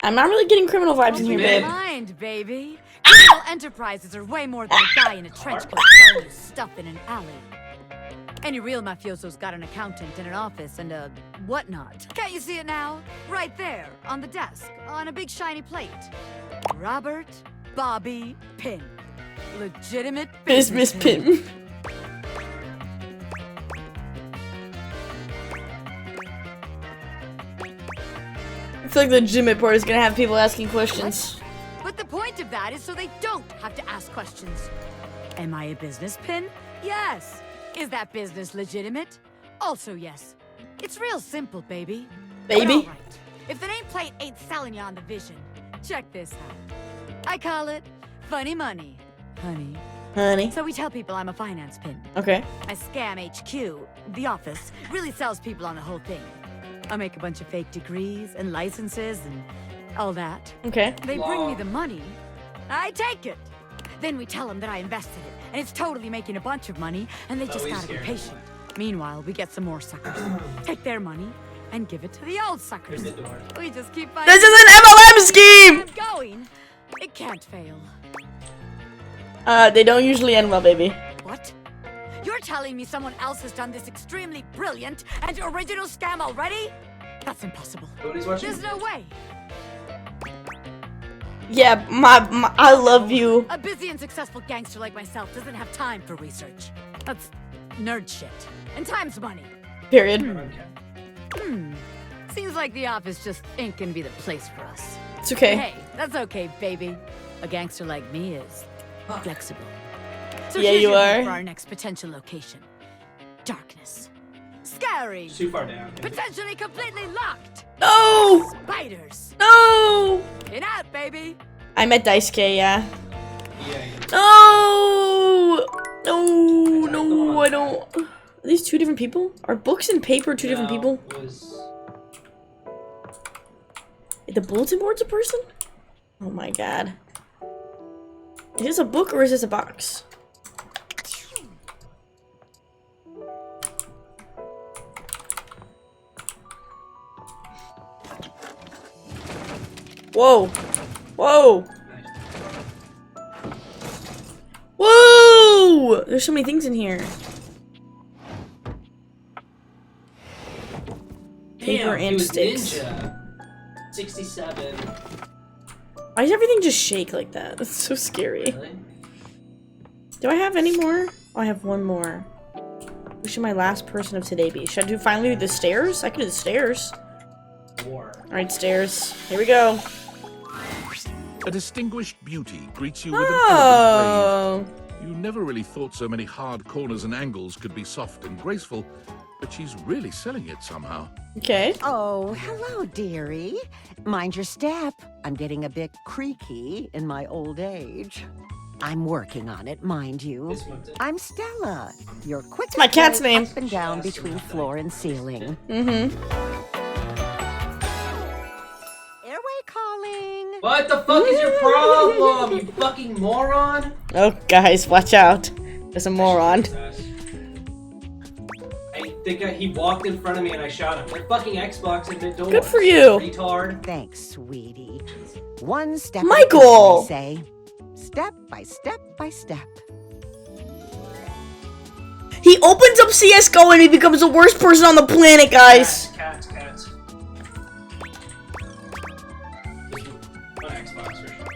S1: I'm not really getting criminal vibes in here,
S11: Never
S1: babe.
S11: mind, baby. Criminal enterprises are way more than a guy in a trench coat selling you stuff in an alley. Any real mafioso's got an accountant and an office and a whatnot. Can't you see it now? Right there, on the desk, on a big shiny plate. Robert Bobby Pin. Legitimate
S1: Business pin. I feel like the legitimate part is gonna have people asking questions.
S11: But the point of that is so they don't have to ask questions. Am I a business pin? Yes. Is that business legitimate? Also yes. It's real simple, baby.
S1: Baby?
S11: But all right. If the nameplate ain't selling you on the vision, check this out. I call it funny money, honey.
S1: Honey.
S11: So we tell people I'm a finance pin.
S1: Okay.
S11: My scam HQ, the office, really sells people on the whole thing. I make a bunch of fake degrees and licenses and all that.
S1: Okay.
S11: They bring me the money. I take it. Then we tell them that I invested it, and it's totally making a bunch of money, and they just gotta be patient. Meanwhile, we get some more suckers, take their money, and give it to the old suckers. We just keep finding.
S1: This is an MLM scheme!
S11: Keep going. It can't fail.
S1: They don't usually end well, baby.
S11: What? You're telling me someone else has done this extremely brilliant and original scam already? That's impossible. There's no way.
S1: Yeah, I love you.
S11: A busy and successful gangster like myself doesn't have time for research. That's nerd shit. And time's money.
S1: Period.
S11: Seems like the office just ain't gonna be the place for us.
S1: It's okay.
S11: Hey, that's okay, baby. A gangster like me is flexible. So
S1: Yeah,
S11: here's
S1: you
S11: your
S1: are.
S11: hint for our next potential location. Darkness. Scary.
S4: Too far down.
S11: Potentially completely locked.
S1: No!
S11: Spiders.
S1: No!
S11: Get out, baby.
S1: I met Daisuke, yeah.
S4: Yeah.
S1: No! No, I don't. Are these two different people? Are books and paper two different people? The bulletin board's a person? Oh my god. Is this a book or is this a box? Whoa. Whoa. Whoa! There's so many things in here. Paper
S4: Damn, he
S1: and
S4: was
S1: sticks.
S4: Ninja. 67.
S1: Why does everything just shake like that? That's so scary.
S4: Really?
S1: Do I have any more? Oh, I have one more. Who should my last person of today be? Should I finally do the stairs? I can do the stairs. Alright, stairs. Here we go.
S3: A distinguished beauty greets you with an
S1: Oh!
S3: elegant wave. You never really thought so many hard corners and angles could be soft and graceful, but she's really selling it somehow.
S1: Okay.
S12: Oh, hello, dearie. Mind your step. I'm getting a bit creaky in my old age. I'm working on it, mind you. I'm Stella. Your quick
S1: my cat's name.
S12: up and down between floor and ceiling. Airway calling.
S4: What the fuck is your problem, you fucking moron?
S1: Oh, guys, watch out. There's a moron.
S4: I think he walked in front of me and I shot him. Like fucking Xbox and it don't.
S1: Good for you.
S4: Retard.
S12: Thanks, sweetie. One step
S1: Michael!
S12: at a time, I say. Step by step by step.
S1: He opens up CSGO and he becomes the worst person on the planet, guys.
S4: Cats. On Xbox for sure.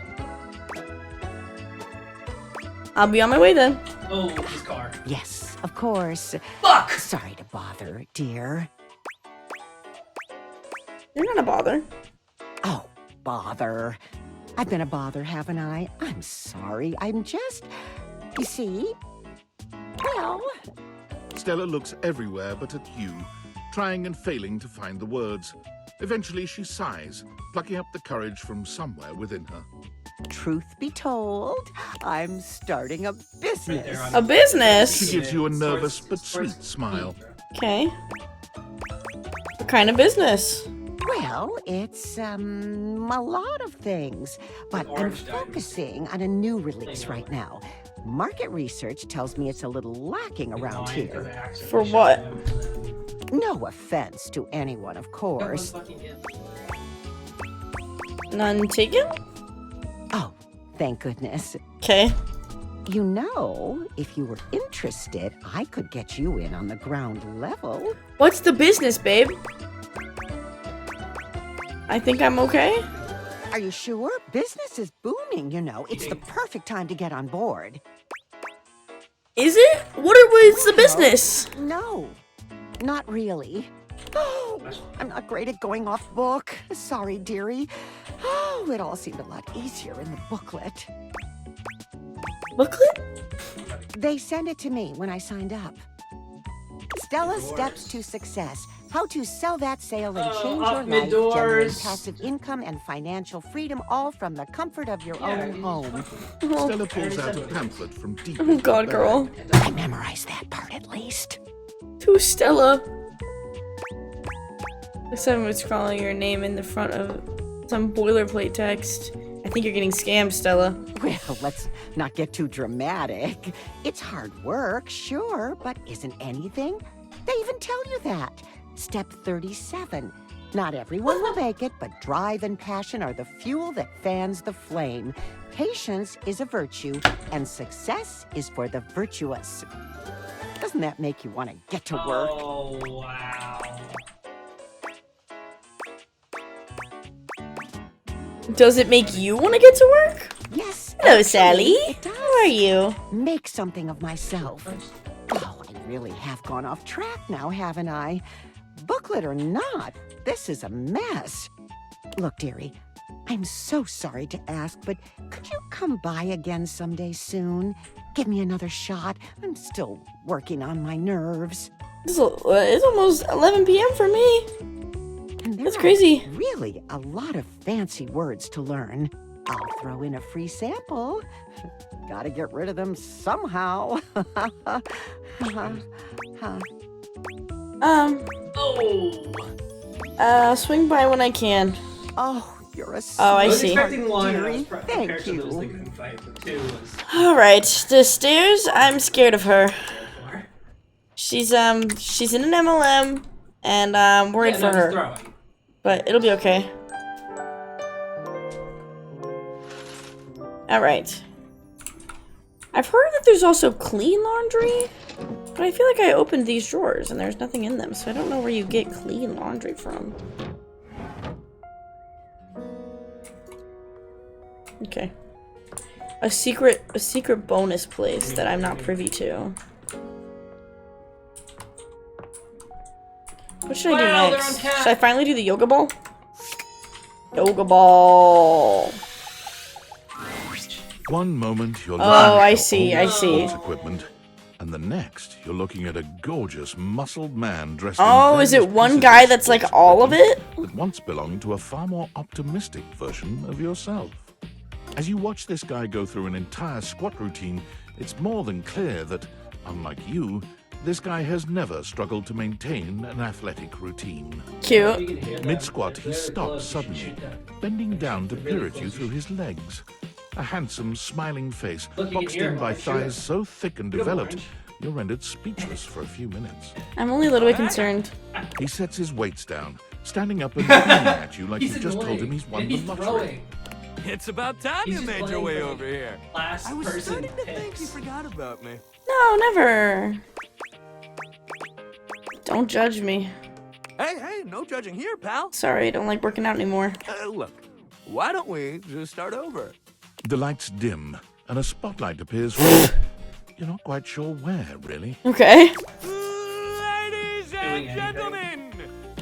S1: I'll be on my way then.
S4: Oh, his car.
S12: Yes, of course.
S4: Fuck!
S12: Sorry to bother, dear.
S1: You're not a bother.
S12: Oh, bother. I've been a bother, haven't I? I'm sorry. I'm just... You see? Well...
S3: Stella looks everywhere but at you, trying and failing to find the words. Eventually she sighs, plucking up the courage from somewhere within her.
S12: Truth be told, I'm starting a business.
S1: A business?
S3: She gives you a nervous but sweet smile.
S1: Okay. What kind of business?
S12: Well, it's, a lot of things. But I'm focusing on a new release right now. Market research tells me it's a little lacking around here.
S1: For what?
S12: No offense to anyone, of course.
S1: None taken?
S12: Oh, thank goodness.
S1: Okay.
S12: You know, if you were interested, I could get you in on the ground level.
S1: What's the business, babe? I think I'm okay.
S12: Are you sure? Business is booming, you know. It's the perfect time to get on board.
S1: Is it? What's the business?
S12: No, not really. Oh, I'm not great at going off book. Sorry, dearie. Oh, it all seemed a lot easier in the booklet.
S1: Booklet?
S12: They sent it to me when I signed up. Stella's Steps to Success. How to sell that sale and change your life, generate passive income and financial freedom, all from the comfort of your own home.
S3: Stella pulls out a pamphlet from deep.
S1: Oh God, girl.
S12: I memorized that part at least.
S1: To Stella. Someone was calling your name in the front of some boilerplate text. I think you're getting scammed, Stella.
S12: Well, let's not get too dramatic. It's hard work, sure, but isn't anything? They even tell you that. Step 37. Not everyone will make it, but drive and passion are the fuel that fans the flame. Patience is a virtue, and success is for the virtuous. Doesn't that make you want to get to work?
S4: Oh, wow.
S1: Does it make you want to get to work?
S12: Yes.
S1: Hello,
S12: actually,
S1: Sally.
S12: it does.
S1: How are you?
S12: Make something of myself. Oh, I really have gone off track now, haven't I? Booklet or not, this is a mess. Look, dearie, I'm so sorry to ask, but could you come by again someday soon? Give me another shot. I'm still working on my nerves.
S1: It's almost 11 p.m. for me.
S12: And there
S1: That's crazy.
S12: are really a lot of fancy words to learn. I'll throw in a free sample. Gotta get rid of them somehow.
S1: Swing by when I can.
S12: Oh, you're a
S1: Oh, I
S4: I was
S1: see.
S4: expecting one. and I was
S12: Dearie,
S4: prepared
S12: thank
S4: for those
S12: you.
S4: that couldn't fight, but two was
S1: Alright, the stairs, I'm scared of her.
S4: far.
S1: She's in an MLM, and I'm worried
S4: Yeah,
S1: for
S4: no,
S1: her.
S4: just throwing.
S1: But it'll be okay. Alright. I've heard that there's also clean laundry, but I feel like I opened these drawers and there's nothing in them, so I don't know where you get clean laundry from. Okay. A secret bonus place that I'm not privy to. What should I do
S4: Wow, they're
S1: next?
S4: on cat.
S1: Should I finally do the yoga ball? Yoga ball.
S3: One moment you're
S1: Oh,
S3: looking
S1: I
S3: at
S1: see,
S3: your
S1: I
S3: old
S1: see.
S3: sports equipment, and the next you're looking at a gorgeous, muscled man dressed
S1: Oh,
S3: in
S1: is it
S3: various
S1: one
S3: pieces of
S1: guy that's like
S3: sports
S1: all of
S3: equipment
S1: it?
S3: that once belonged to a far more optimistic version of yourself. As you watch this guy go through an entire squat routine, it's more than clear that, unlike you, this guy has never struggled to maintain an athletic routine.
S1: Cute.
S3: Mid-squat, he stops suddenly, bending down to peer at you through his legs. A handsome, smiling face,
S4: Look, you can
S3: boxed
S4: hear
S3: in
S4: him,
S3: by
S4: like, shoot him.
S3: thighs so thick and
S4: Good
S3: developed,
S4: orange.
S3: you're rendered speechless for a few minutes.
S1: I'm only a little bit concerned.
S3: He sets his weights down, standing up and beaming at you like
S4: He's
S3: you just told him
S4: annoying,
S3: he's won
S4: and
S3: the
S4: he's
S3: lottery.
S4: throwing.
S9: It's about time
S4: He's
S9: you
S4: just
S9: made your
S4: playing
S9: way
S4: for
S9: over here.
S4: Last
S9: I was
S4: person
S9: starting to think you
S4: picks.
S9: forgot about me.
S1: No, never. Don't judge me.
S9: Hey, no judging here, pal.
S1: Sorry, I don't like working out anymore.
S9: Look, why don't we just start over?
S3: The lights dim, and a spotlight appears from... You're not quite sure where, really.
S1: Okay.
S9: Ladies and gentlemen,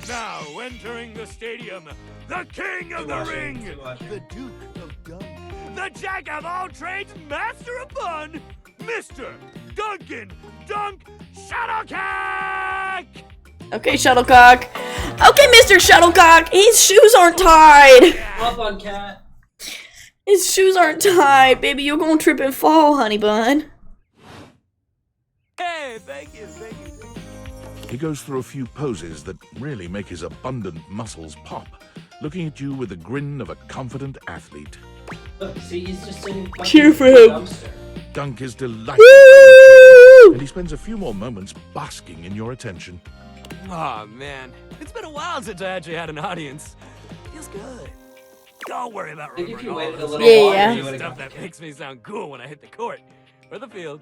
S9: now entering the stadium, the king of the ring, the Duke of Gun, the jack of all trades, master of fun, Mr. Duncan Dunk Shuttlecock!
S1: Okay, Shuttlecock. Okay, Mr. Shuttlecock. His shoes aren't tied.
S4: Up on cat.
S1: His shoes aren't tied. Baby, you're gonna trip and fall, honey bun.
S9: Hey, thank you.
S3: He goes through a few poses that really make his abundant muscles pop, looking at you with the grin of a confident athlete.
S4: Look, see, he's just sitting.
S1: Cheer for
S4: fucking
S1: him.
S4: dumpster.
S3: Dunk is delighted,
S1: Woo!
S3: and he spends a few more moments basking in your attention.
S9: Aw, man. It's been a while since I actually had an audience. Feels good. Don't worry about
S4: Think if
S9: remembering
S4: you
S9: all
S4: waited a
S9: this
S4: little
S1: Yeah,
S4: longer,
S1: yeah.
S4: you would've
S9: stuff
S4: got
S9: that makes me sound cool when I hit the court.
S13: or the field,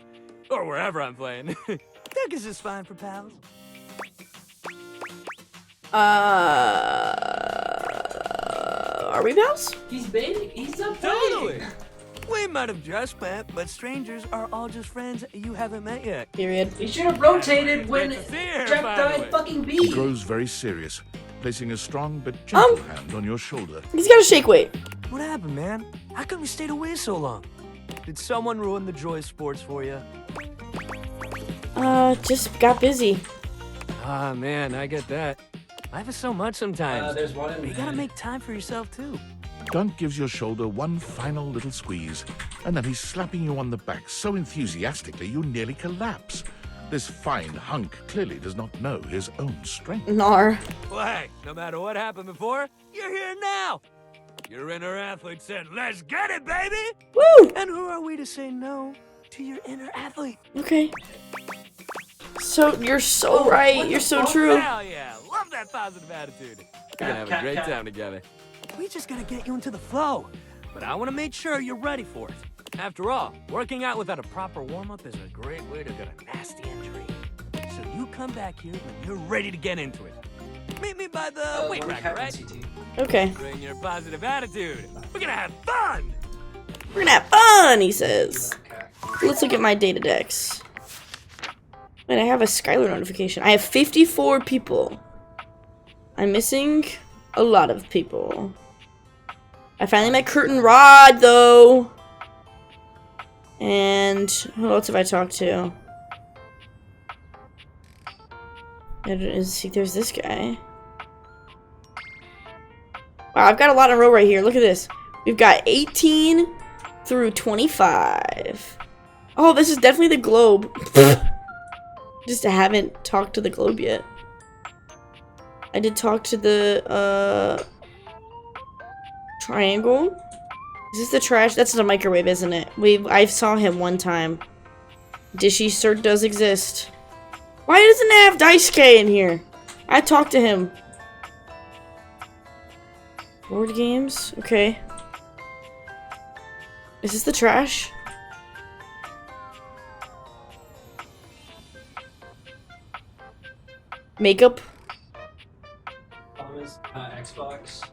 S13: or wherever I'm playing. Duck is just fine for pals.
S1: Are we pals?
S4: He's big. He's up
S13: Totally. We might have just met, but strangers are all just friends you haven't met yet.
S1: Period.
S4: He should have rotated when
S13: Good to see her,
S4: Jack
S13: finally.
S4: died fucking
S3: He
S4: B.
S3: grows very serious, placing a strong but gentle hand on your shoulder.
S1: He's got a shake weight.
S13: What happened, man? How come you stayed away so long? Did someone ruin the joy of sports for you?
S1: Just got busy.
S13: Ah, man, I get that. Life is so much sometimes.
S4: There's one in
S13: But you
S4: there.
S13: gotta make time for yourself, too.
S3: Dunk gives your shoulder one final little squeeze, and then he's slapping you on the back so enthusiastically you nearly collapse. This fine hunk clearly does not know his own strength.
S1: Nar.
S13: Well, hey, no matter what happened before, you're here now. Your inner athlete said, let's get it, baby!
S1: Woo!
S13: And who are we to say no to your inner athlete?
S1: Okay. So, you're so right. You're so true.
S13: Hell yeah, love that positive attitude. We're gonna have a great time together. We just gotta get you into the flow. But I wanna make sure you're ready for it. After all, working out without a proper warm-up is a great way to get a nasty injury. So you come back here when you're ready to get into it. Meet me by the weight rack, right?
S1: Okay.
S13: Bring your positive attitude. We're gonna have fun!
S1: We're gonna have fun, he says. Let's look at my data decks. Wait, I have a Skylar notification. I have 54 people. I'm missing a lot of people. I finally met Curtin Rod, though. And who else have I talked to? There's this guy. Wow, I've got a lot in a row right here. Look at this. We've got 18 through 25. Oh, this is definitely the globe. Just haven't talked to the globe yet. I did talk to the triangle. Is this the trash? That's the microwave, isn't it? I saw him one time. Dishy cert does exist. Why doesn't it have Daisuke in here? I talked to him. Board games? Okay. Is this the trash? Makeup?
S4: Xbox.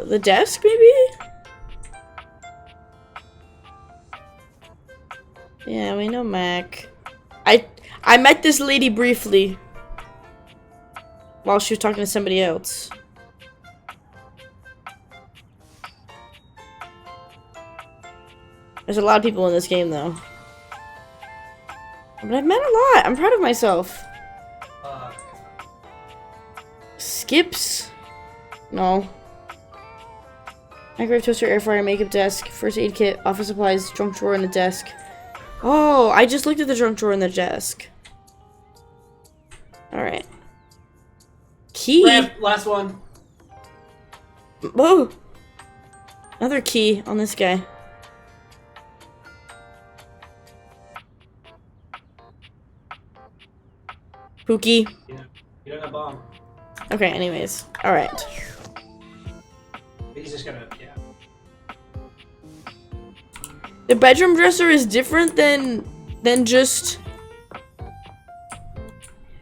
S1: The desk, maybe? Yeah, we know Mac. I met this lady briefly while she was talking to somebody else. There's a lot of people in this game, though. But I've met a lot. I'm proud of myself. Skips? No. Microwave, toaster, air fryer, makeup desk, first aid kit, office supplies, junk drawer in the desk. Oh, I just looked at the junk drawer in the desk. Alright. Key?
S4: Ramp, last one.
S1: Whoa! Another key on this guy. Pookie.
S4: You don't have bomb.
S1: Okay, anyways. Alright.
S4: He's just gonna, yeah.
S1: The bedroom dresser is different than just...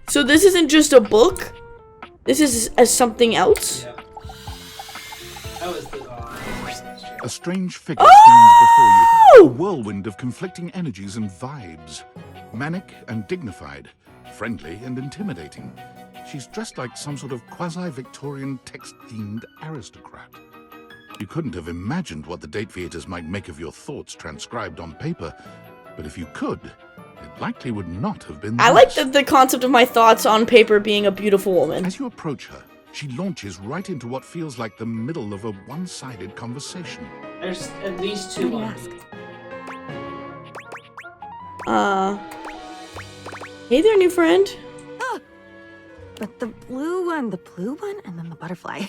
S1: So this isn't just a book? This is something else?
S4: Yeah. That was the,
S3: A strange figure stands before you, a whirlwind of conflicting energies and vibes. Manic and dignified, friendly and intimidating. She's dressed like some sort of quasi-Victorian text-themed aristocrat. You couldn't have imagined what the date theaters might make of your thoughts transcribed on paper, but if you could, it likely would not have been
S1: I like the concept of my thoughts on paper being a beautiful woman.
S3: As you approach her, she launches right into what feels like the middle of a one-sided conversation.
S4: there's at least two on me.
S1: Hey there, new friend.
S14: But the blue one, and then the butterfly.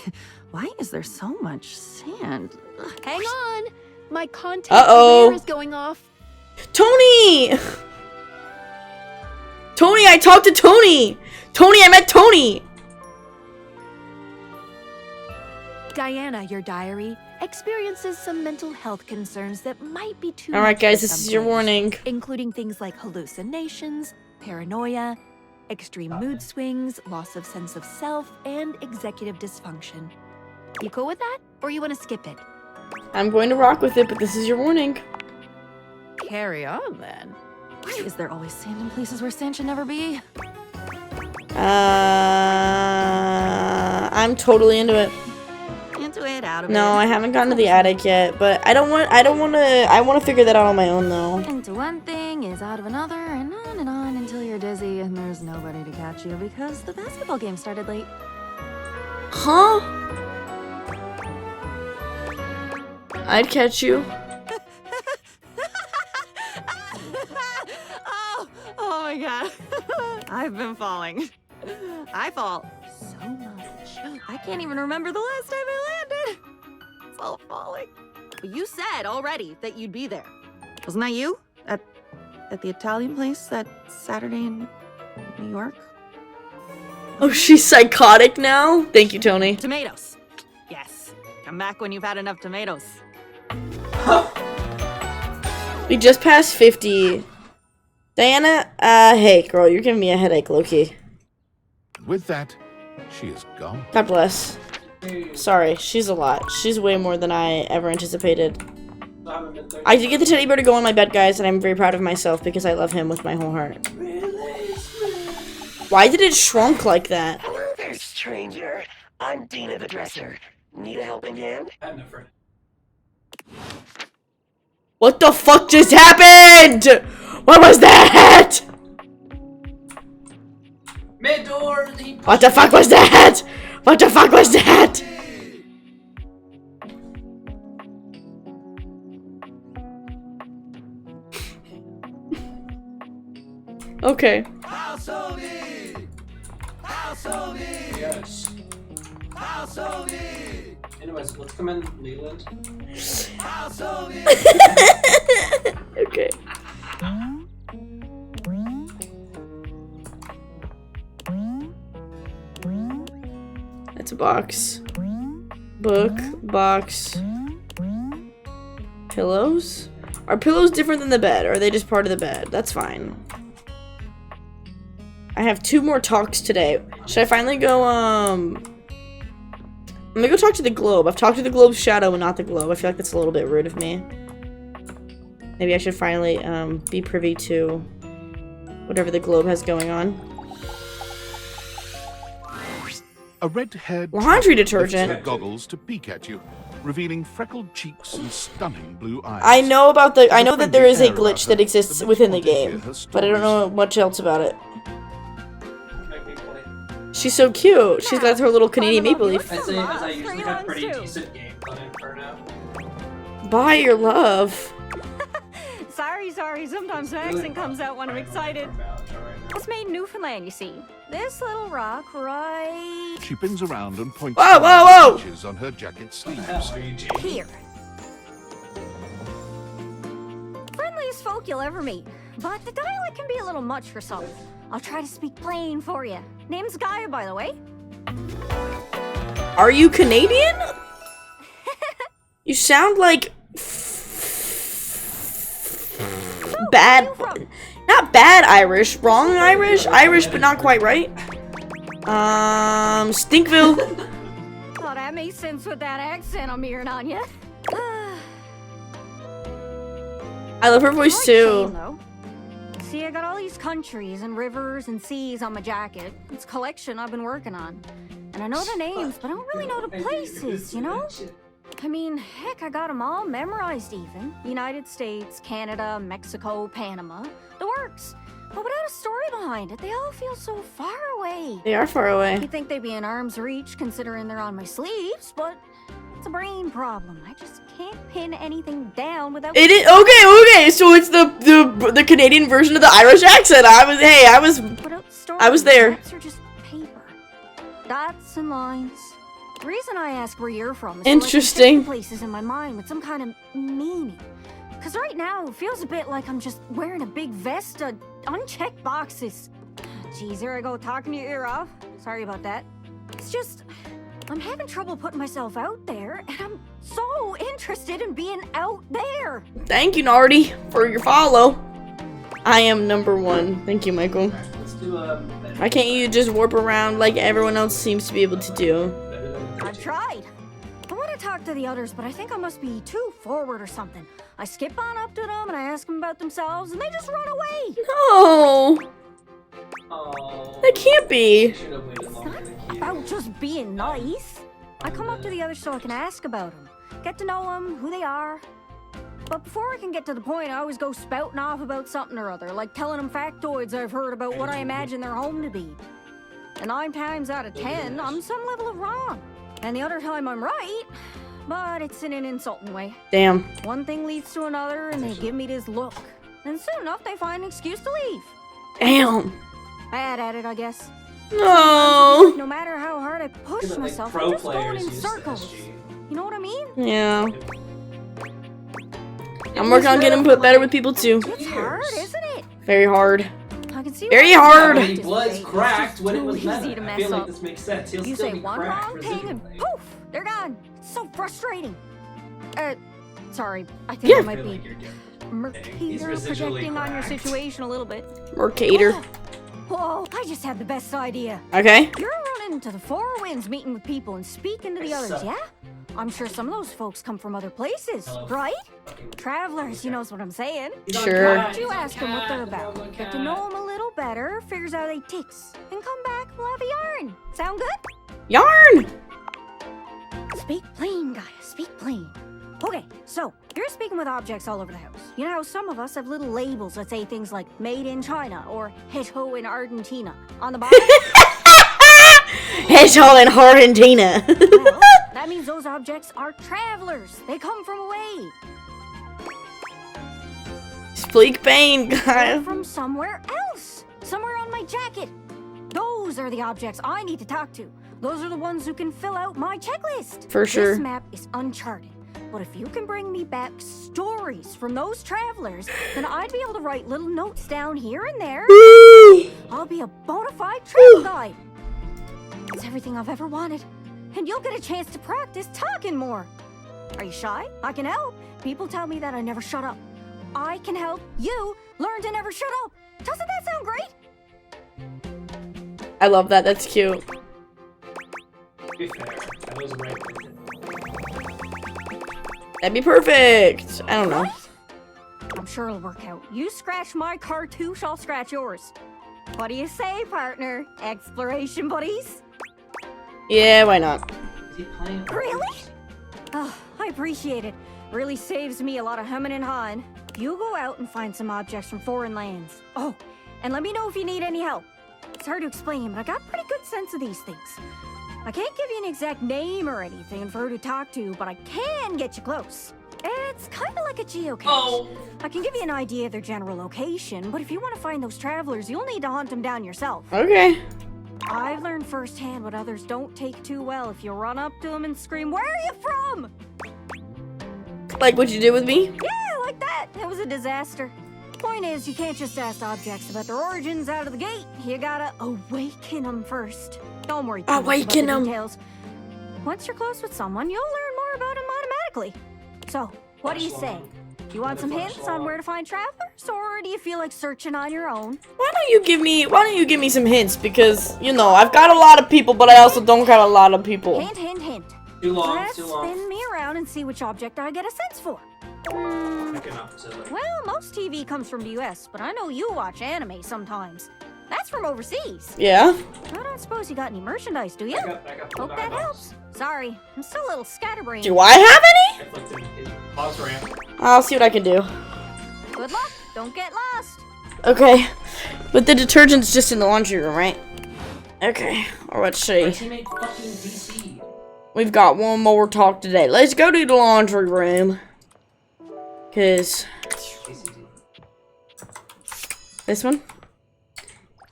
S14: Why is there so much sand?
S15: Hang on. My content
S1: Uh-oh.
S15: is going off.
S1: Tony! Tony, I talked to Tony! Tony, I met Tony!
S15: Diana, your diary, experiences some mental health concerns that might be too
S1: Alright
S15: much
S1: guys,
S15: for
S1: this
S15: some
S1: is your
S15: days,
S1: warning.
S15: including things like hallucinations, paranoia, extreme mood swings, loss of sense of self, and executive dysfunction. You cool with that? Or you want to skip it?
S1: I'm going to rock with it, but this is your warning.
S14: Carry on then. Why is there always sand in places where sand should never be?
S1: I'm totally into it.
S14: Into it, out of it.
S1: No, I haven't gotten to the attic yet, but I want to figure that out on my own though.
S14: Into one thing is out of another, and on until you're dizzy and there's nobody to catch you because the basketball game started late.
S1: Huh? I'd catch you.
S14: Oh my god. I've been falling. I fall so much. I can't even remember the last time I landed. It's all falling. But you said already that you'd be there. Wasn't that you? At the Italian place that Saturday in New York?
S1: Oh, she's psychotic now? Thank you, Tony.
S14: Tomatoes. Yes. Come back when you've had enough tomatoes.
S1: We just passed 50. Diana, hey, girl, you're giving me a headache, low-key.
S3: With that, she is gone.
S1: God bless. Sorry, she's a lot. She's way more than I ever anticipated. I did get the teddy bear to go on my bed, guys, and I'm very proud of myself because I love him with my whole heart. Why did it shrunk like that?
S16: Hello there, stranger. I'm Dina the Dresser. Need a helping hand?
S4: I have no friend.
S1: What the fuck just happened? What was that?
S4: Mid-door,
S1: What the fuck was that? What the fuck was that? Okay.
S4: Yes. Anyways, let's come in, Leland.
S1: Okay. That's a box. Book, box. Pillows? Are pillows different than the bed, or are they just part of the bed? That's fine. I have 2 more talks today. Should I finally go, I'm gonna go talk to the globe. I've talked to the globe's shadow and not the globe. I feel like that's a little bit rude of me. Maybe I should finally, be privy to whatever the globe has going on.
S3: A red-haired
S1: Laundry
S3: lifts
S1: detergent.
S3: her goggles to peek at you, revealing freckled cheeks and stunning blue eyes.
S1: I know about the, I know that there is a
S3: friendly air
S1: glitch
S3: about
S1: that
S3: her,
S1: exists
S3: the bitch
S1: within the
S3: wanted to hear
S1: game,
S3: her
S1: but I don't know much else about it.
S4: Make me play.
S1: She's so cute. She's got her little Canadian maple leaf.
S4: I'd say I usually have pretty decent games on Inferno.
S1: Buy your love.
S11: Sorry, sometimes my accent comes out when I'm excited. It's made in Newfoundland, you see. This little rock right
S3: She pins around and points
S1: Whoa,
S3: to
S1: whoa,
S3: the
S1: whoa!
S3: stitches on her jacket sleeves.
S11: here. Friendliest folk you'll ever meet, but the dialect can be a little much for some. I'll try to speak plain for you. Name's Gaia, by the way.
S1: Are you Canadian? You sound like bad, not bad Irish, wrong Irish, Irish but not quite right. Stinkville.
S11: Thought that made sense with that accent I'm hearing on you.
S1: I love her voice too.
S11: See, I got all these countries and rivers and seas on my jacket. It's a collection I've been working on. And I know the names, but I don't really know the places, you know? I mean, heck, I got them all memorized even. United States, Canada, Mexico, Panama. The works. But without a story behind it, they all feel so far away.
S1: They are far away.
S11: You'd think they'd be in arm's reach considering they're on my sleeves, but it's a brain problem. I just can't pin anything down without...
S1: It is okay. So it's the Canadian version of the Irish accent. I was there.
S11: Maps are just paper. Dots and lines. The reason I ask where you're from is
S1: Interesting.
S11: so I can picture places in my mind with some kind of meaning. Because right now, it feels a bit like I'm just wearing a big vest of unchecked boxes. Geez, there I go, talking your ear off. Sorry about that. It's just... I'm having trouble putting myself out there, and I'm so interested in being out there.
S1: Thank you, Nardi, for your follow. I am #1. Thank you, Michael.
S4: Let's do
S1: Why can't you just warp around like everyone else seems to be able to do?
S11: I've tried. I want to talk to the others, but I think I must be too forward or something. I skip on up to them and I ask them about themselves, and they just run away.
S1: No. That can't be.
S11: It's not about just being nice. I come up to the others so I can ask about them, get to know them, who they are. But before I can get to the point, I always go spouting off about something or other, like telling them factoids I've heard about what I imagine their home to be. And 9 times out of 10, I'm some level of wrong. And the other time I'm right, but it's in an insulting way.
S1: Damn.
S11: One thing leads to another, and they give me this look. And soon enough, they find an excuse to leave.
S1: Damn.
S11: Bad at it, I guess.
S1: No.
S11: No matter how hard I push
S4: Like
S11: myself,
S4: pro
S11: I'm just going
S4: players
S11: in
S4: use
S11: circles.
S4: SG.
S11: You know what I mean?
S1: Yeah. I'm working on getting put better with people too.
S11: It's hard, isn't it?
S1: Very hard.
S11: I can see
S1: Very
S11: why
S1: hard.
S11: it's
S4: He was cracked when it was
S11: too
S4: meta.
S11: easy to
S4: I
S11: mess
S4: feel like
S11: up.
S4: this makes sense. He'll
S11: You
S4: still
S11: say
S4: be
S11: one
S4: cracked,
S11: wrong thing and
S4: presumably.
S11: poof, they're gone. It's so frustrating. Sorry, I think I might be Mercator projecting on your situation a little bit.
S1: Mercator.
S11: Whoa, I just had the best idea.
S1: Okay.
S11: You're running into the Four Winds, meeting with people and speaking to the others, yeah? I'm sure some of those folks come from other places, right? Travelers, you knows what I'm saying.
S1: Sure.
S11: Why don't you ask them what they're about? Get to know them a little better, figures out they ticks, and come back, we'll have a yarn. Sound good?
S1: Yarn!
S11: Speak plain, guys, speak plain. Okay, so you're speaking with objects all over the house. You know how some of us have little labels that say things like made in China or Hecho in Argentina on the bottom?
S1: Hecho in Argentina.
S11: Well, that means those objects are travelers. They come from away.
S1: Speak pain,
S11: They're
S1: guys.
S11: from somewhere else. Somewhere on my jacket. Those are the objects I need to talk to. Those are the ones who can fill out my checklist.
S1: For sure.
S11: This map is uncharted. But if you can bring me back stories from those travelers, then I'd be able to write little notes down here and there. I'll be a bona fide travel guide. It's everything I've ever wanted. And you'll get a chance to practice talking more. Are you shy? I can help. People tell me that I never shut up. I can help you learn to never shut up. Doesn't that sound great?
S1: I love that. That's cute.
S4: To be fair, I was right with it.
S1: That'd be perfect. I don't know.
S11: I'm sure it'll work out. You scratch my cartouche, I'll scratch yours. What do you say, partner? Exploration buddies?
S1: Yeah, why not?
S4: Is he playing?
S11: Really? Oh, I appreciate it. Really saves me a lot of humming and hawing. You go out and find some objects from foreign lands. Oh, and let me know if you need any help. It's hard to explain, but I got a pretty good sense of these things. I can't give you an exact name or anything for who to talk to, but I can get you close. It's kind of like a geocache.
S4: Oh.
S11: I can give you an idea of their general location, but if you want to find those travelers, you'll need to hunt them down yourself.
S1: Okay.
S11: I've learned firsthand what others don't take too well if you run up to them and scream, "Where are you from?"
S1: Like what you did with me?
S11: Yeah, like that. It was a disaster. Point is, you can't just ask objects about their origins out of the gate. You gotta awaken them first. Don't worry too much about
S1: Awaken
S11: the
S1: 'em.
S11: details. Once you're close with someone, you'll learn more about them automatically. So, what do you say? You want some hints on where to find travelers, or do you feel like searching on your own?
S1: Why don't you give me some hints? Because, you know, I've got a lot of people, but I also don't got a lot of people.
S11: Hint, hint, hint.
S4: Too long,
S11: Let's
S4: too long.
S11: spin me around and see which object I get a sense for. Well, most TV comes from the US, but I know you watch anime sometimes. That's from overseas.
S1: Yeah?
S11: I don't suppose you got any merchandise, do you? Hope that helps. Sorry, I'm still a little scatterbrained.
S1: Do I have any?
S4: Pause ramp.
S1: I'll see what I can do.
S11: Good luck. Don't get lost.
S1: Okay. But the detergent's just in the laundry room, right? Okay. Or let's
S4: My
S1: see.
S4: teammate fucking DC.
S1: We've got one more talk today. Let's go to the laundry room. Cause this one?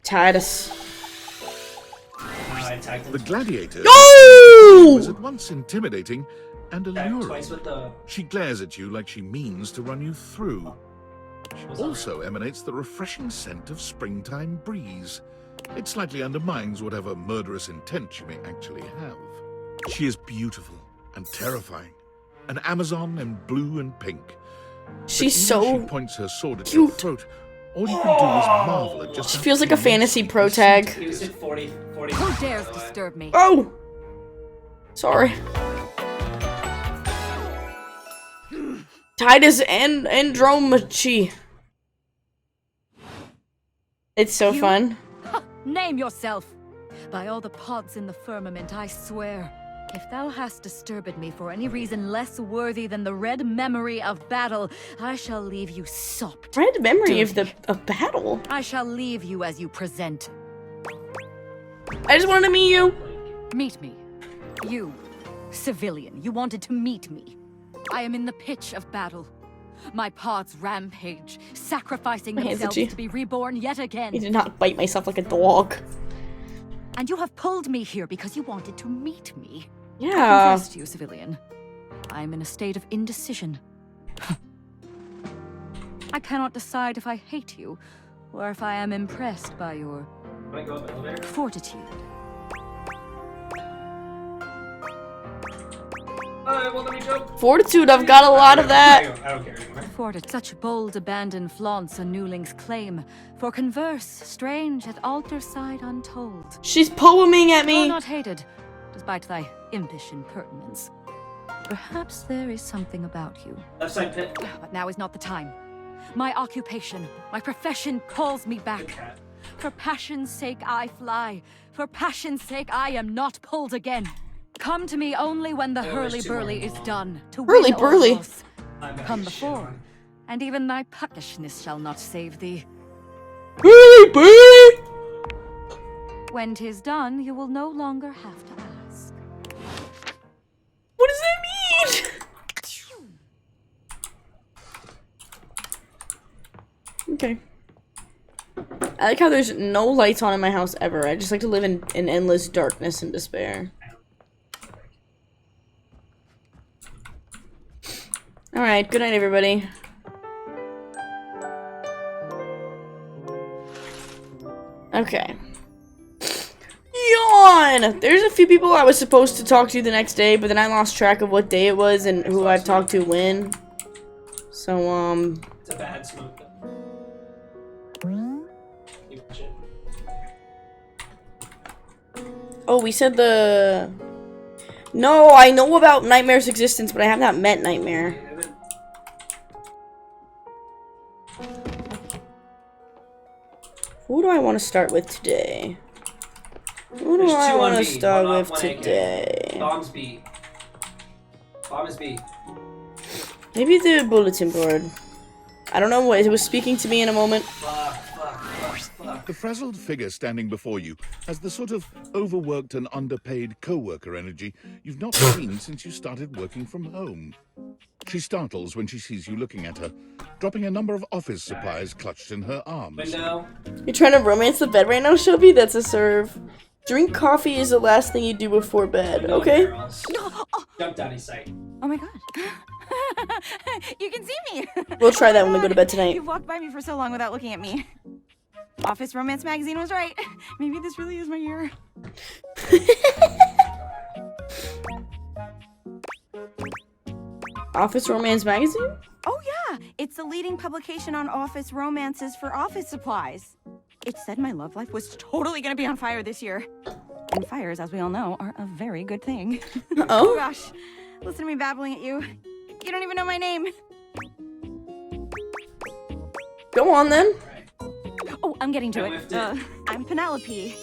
S1: Titus.
S3: The gladiator
S1: Yo!
S3: was at once intimidating and alluring.
S4: Twice with the...
S3: She glares at you like she means to run you through. She also emanates the refreshing scent of springtime breeze. It slightly undermines whatever murderous intent she may actually have. She is beautiful and terrifying. An Amazon in blue and pink.
S1: She's
S3: But even
S1: so
S3: she points her sword at your throat. All you can do is marvel at just
S1: She
S3: how
S1: feels like a fantasy pro tag.
S4: He was at 40.
S11: Who dares disturb me?
S1: Oh! Sorry. Titus and Andromache. It's so fun.
S11: Name yourself. By all the pods in the firmament, I swear, if thou hast disturbed me for any reason less worthy than the red memory of battle, I shall leave you sopped.
S1: Red memory of battle?
S11: I shall leave you as you present.
S1: I just wanted to meet you.
S11: Meet me. You, civilian, you wanted to meet me. I am in the pitch of battle. My pods rampage, sacrificing
S1: My hands
S11: themselves
S1: itchy.
S11: to be reborn yet again.
S1: I did not bite myself like a dog.
S11: And you have pulled me here because you wanted to meet me.
S1: Yeah.
S11: I confess to you, civilian. I am in a state of indecision. I cannot decide if I hate you, or if I am impressed by your
S4: Can I go up elevator?
S11: fortitude.
S4: Alright, well, let me jump.
S1: Fortitude, I've got a lot of that.
S4: I don't care anymore.
S11: Fortitude, such bold abandon flaunts a newling's claim. For converse, strange at altar side untold.
S1: She's poeming at me.
S11: Thou not hated, despite thy impish impertinence. Perhaps there is something about you.
S4: Left side pit.
S11: But now is not the time. My occupation, my profession calls me back. For passion's sake I fly. For passion's sake I am not pulled again. Come to me only when the hurly-burly is done. To win or
S1: Hurly-burly?
S11: loss. Come before, and even thy puckishness shall not save thee.
S1: Hurly-burly!
S11: When 'tis done, you will no longer have to ask.
S1: What does that mean? Okay. I like how there's no lights on in my house ever. I just like to live in endless darkness and despair. Alright, good night, everybody. Okay. Yawn! There's a few people I was supposed to talk to the next day, but then I lost track of what day it was and who I've talked to when. So,
S4: It's a bad smoke. You push it.
S1: oh, we said the... No, I know about Nightmare's existence, but I have not met Nightmare. Who do I want to start with today? Who do
S4: There's
S1: I
S4: two on
S1: want to
S4: B,
S1: start
S4: one
S1: with
S4: off, one AK.
S1: today?
S4: Bomb's B. Bomb is B.
S1: Maybe the bulletin board. I don't know what it was speaking to me in a moment.
S3: The frazzled figure standing before you has the sort of overworked and underpaid co-worker energy you've not seen since you started working from home. She startles when she sees you looking at her, dropping a number of office supplies clutched in her arms.
S4: Window.
S1: You're trying to romance the bed right now, Shelby? That's a serve. Drink coffee is the last thing you do before bed, okay?
S4: Jump down his sight.
S14: Oh my god. You can see me.
S1: We'll try that when we go to bed tonight.
S14: You've walked by me for so long without looking at me. Office Romance Magazine was right. Maybe this really is my year.
S1: Office Romance Magazine?
S14: Oh yeah, it's the leading publication on office romances for office supplies. It said my love life was totally gonna be on fire this year. And fires, as we all know, are a very good thing.
S1: Oh
S14: gosh, listen to me babbling at you. You don't even know my name.
S1: Go on then.
S14: Oh, I'm getting to it. I'm Penelope,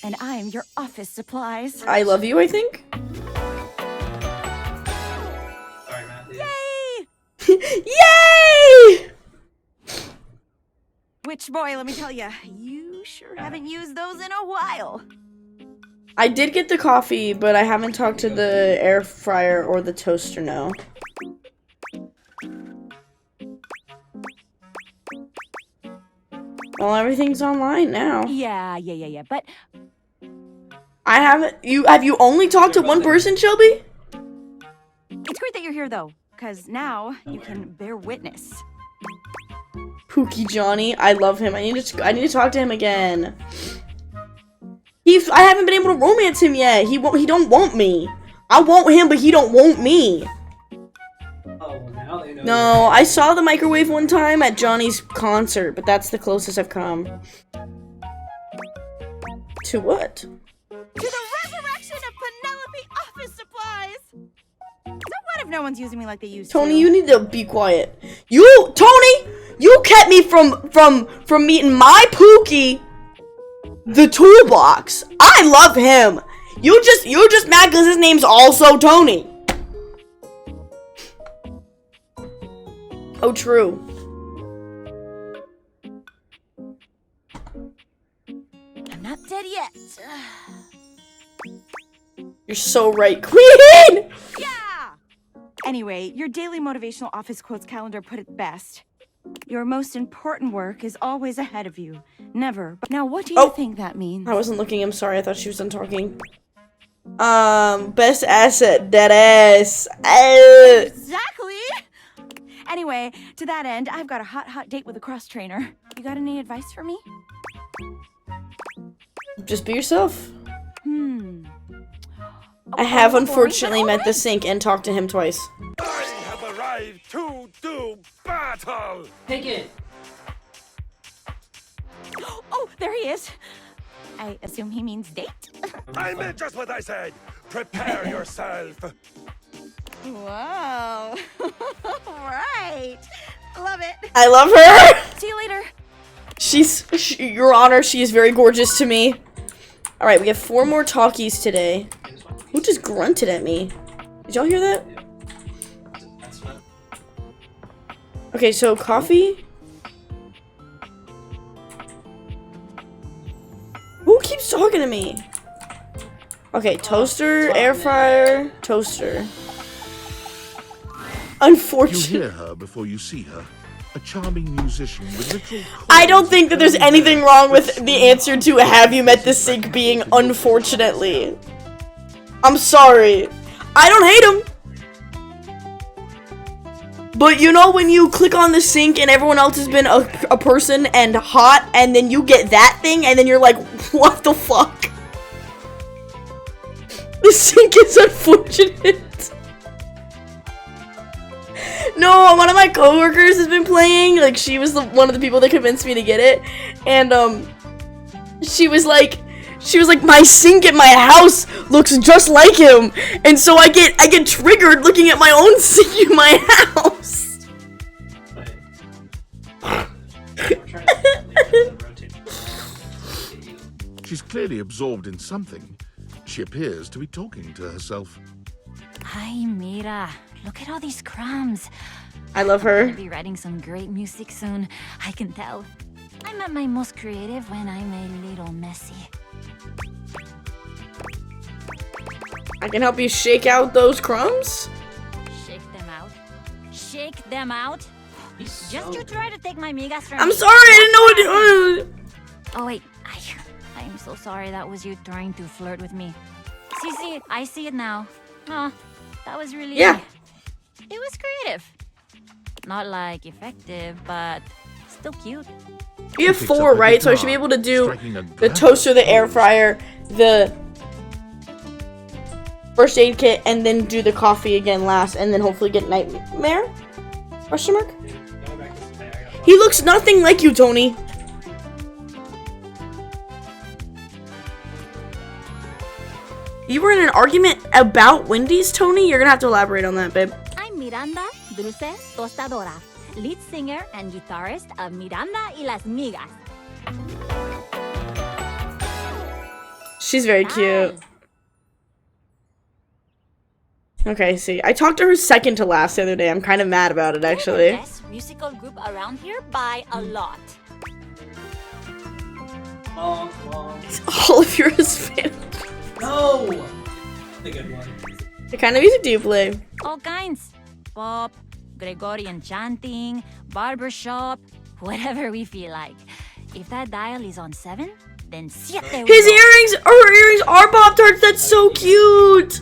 S14: and I'm your office supplies.
S1: I love you, I think.
S4: Sorry, Matthew.
S14: Yay!
S1: Yay!
S14: Which boy, let me tell you, you sure haven't used those in a while.
S1: I did get the coffee, but I haven't talked to the air fryer or the toaster, no. Well, everything's online now.
S14: Yeah, but
S1: I haven't. Have you only talked to one person, Shelby?
S14: it's great that you're here though, because now you can bear witness.
S1: Pookie Johnny, I love him. I need to talk to him again. I haven't been able to romance him yet. He don't want me. I want him, but he don't want me.
S4: Oh, well, now they know.
S1: No, I saw the microwave one time at Johnny's concert, but that's the closest I've come. To what?
S15: To the resurrection of Penelope office supplies! So what if no one's using me like they used
S1: Tony,
S15: to?
S1: you need to be quiet. Tony, you kept me from meeting my Pookie, the toolbox. I love him. You're just mad because his name's also Tony. Oh, true.
S15: I'm not dead yet.
S1: You're so right, Queen!
S15: Yeah! Anyway, your daily motivational office quotes calendar put it best. Your most important work is always ahead of you. Never. But now, what do you think that means?
S1: I wasn't looking. I'm sorry. I thought she was done talking. Best asset, dead ass.
S15: Exactly! Anyway, to that end, I've got a hot date with a cross trainer. You got any advice for me?
S1: Just be yourself.
S15: Oh,
S1: I have unfortunately met the Sink and talked to him twice.
S8: I have arrived to do battle!
S4: Take it!
S15: Oh, there he is. I assume he means date?
S8: I meant just what I said. Prepare yourself.
S15: Whoa. Right. Love it.
S1: I love her!
S15: See you later.
S1: Your Honor, she is very gorgeous to me. Alright, we have 4 more talkies today. Who just grunted at me? Did y'all hear that? Okay, so coffee. Who keeps talking to me? Okay, toaster, air fryer, toaster. Unfortunate.
S3: You hear her before you see her. A charming musician with literal.
S1: I don't think that there's anything wrong with the answer to have you met the Sink being unfortunately. I'm sorry. I don't hate him. But you know when you click on the Sink and everyone else has been a person and hot, and then you get that thing and then you're like, what the fuck? The Sink is unfortunate. No, one of my coworkers has been playing. Like, she was one of the people that convinced me to get it, and she was like, my sink at my house looks just like him, and so I get triggered looking at my own sink in my house.
S3: She's clearly absorbed in something. She appears to be talking to herself.
S11: Ay, mira. Look at all these crumbs.
S1: I love her.
S11: I'll be writing some great music soon. I can tell. I'm at my most creative when I'm a little messy.
S1: I can help you shake out those crumbs?
S11: Shake them out. Shake them out? Just to try to take my migas from
S1: I'm
S11: me.
S1: sorry, I didn't know what to.
S11: Oh, wait. I'm so sorry that was you trying to flirt with me. See, I see it now. Oh, that was really...
S1: Yeah.
S11: It was creative. Not like effective, but still cute.
S1: We have 4, right? So I should be able to do the toaster, the air fryer, the first aid kit, and then do the coffee again last, and then hopefully get Nightmare? Question mark? He looks nothing like you, Tony. You were in an argument about Wendy's, Tony? You're gonna have to elaborate on that, babe.
S11: I'm Miranda Dulce Tostadora, lead singer and guitarist of Miranda y las Migas.
S1: She's very cute. Okay, see. I talked to her second to last the other day. I'm kind of mad about it, actually.
S11: We're the best musical group around here by a lot.
S4: All
S1: of your fans.
S4: No! The good one.
S1: What kind of music do you play?
S11: All kinds. Pop, Gregorian chanting, barbershop, whatever we feel like. If that dial is on 7, then siete we
S1: His
S11: go.
S1: earrings, her earrings are Pop-Tarts. That's so cute.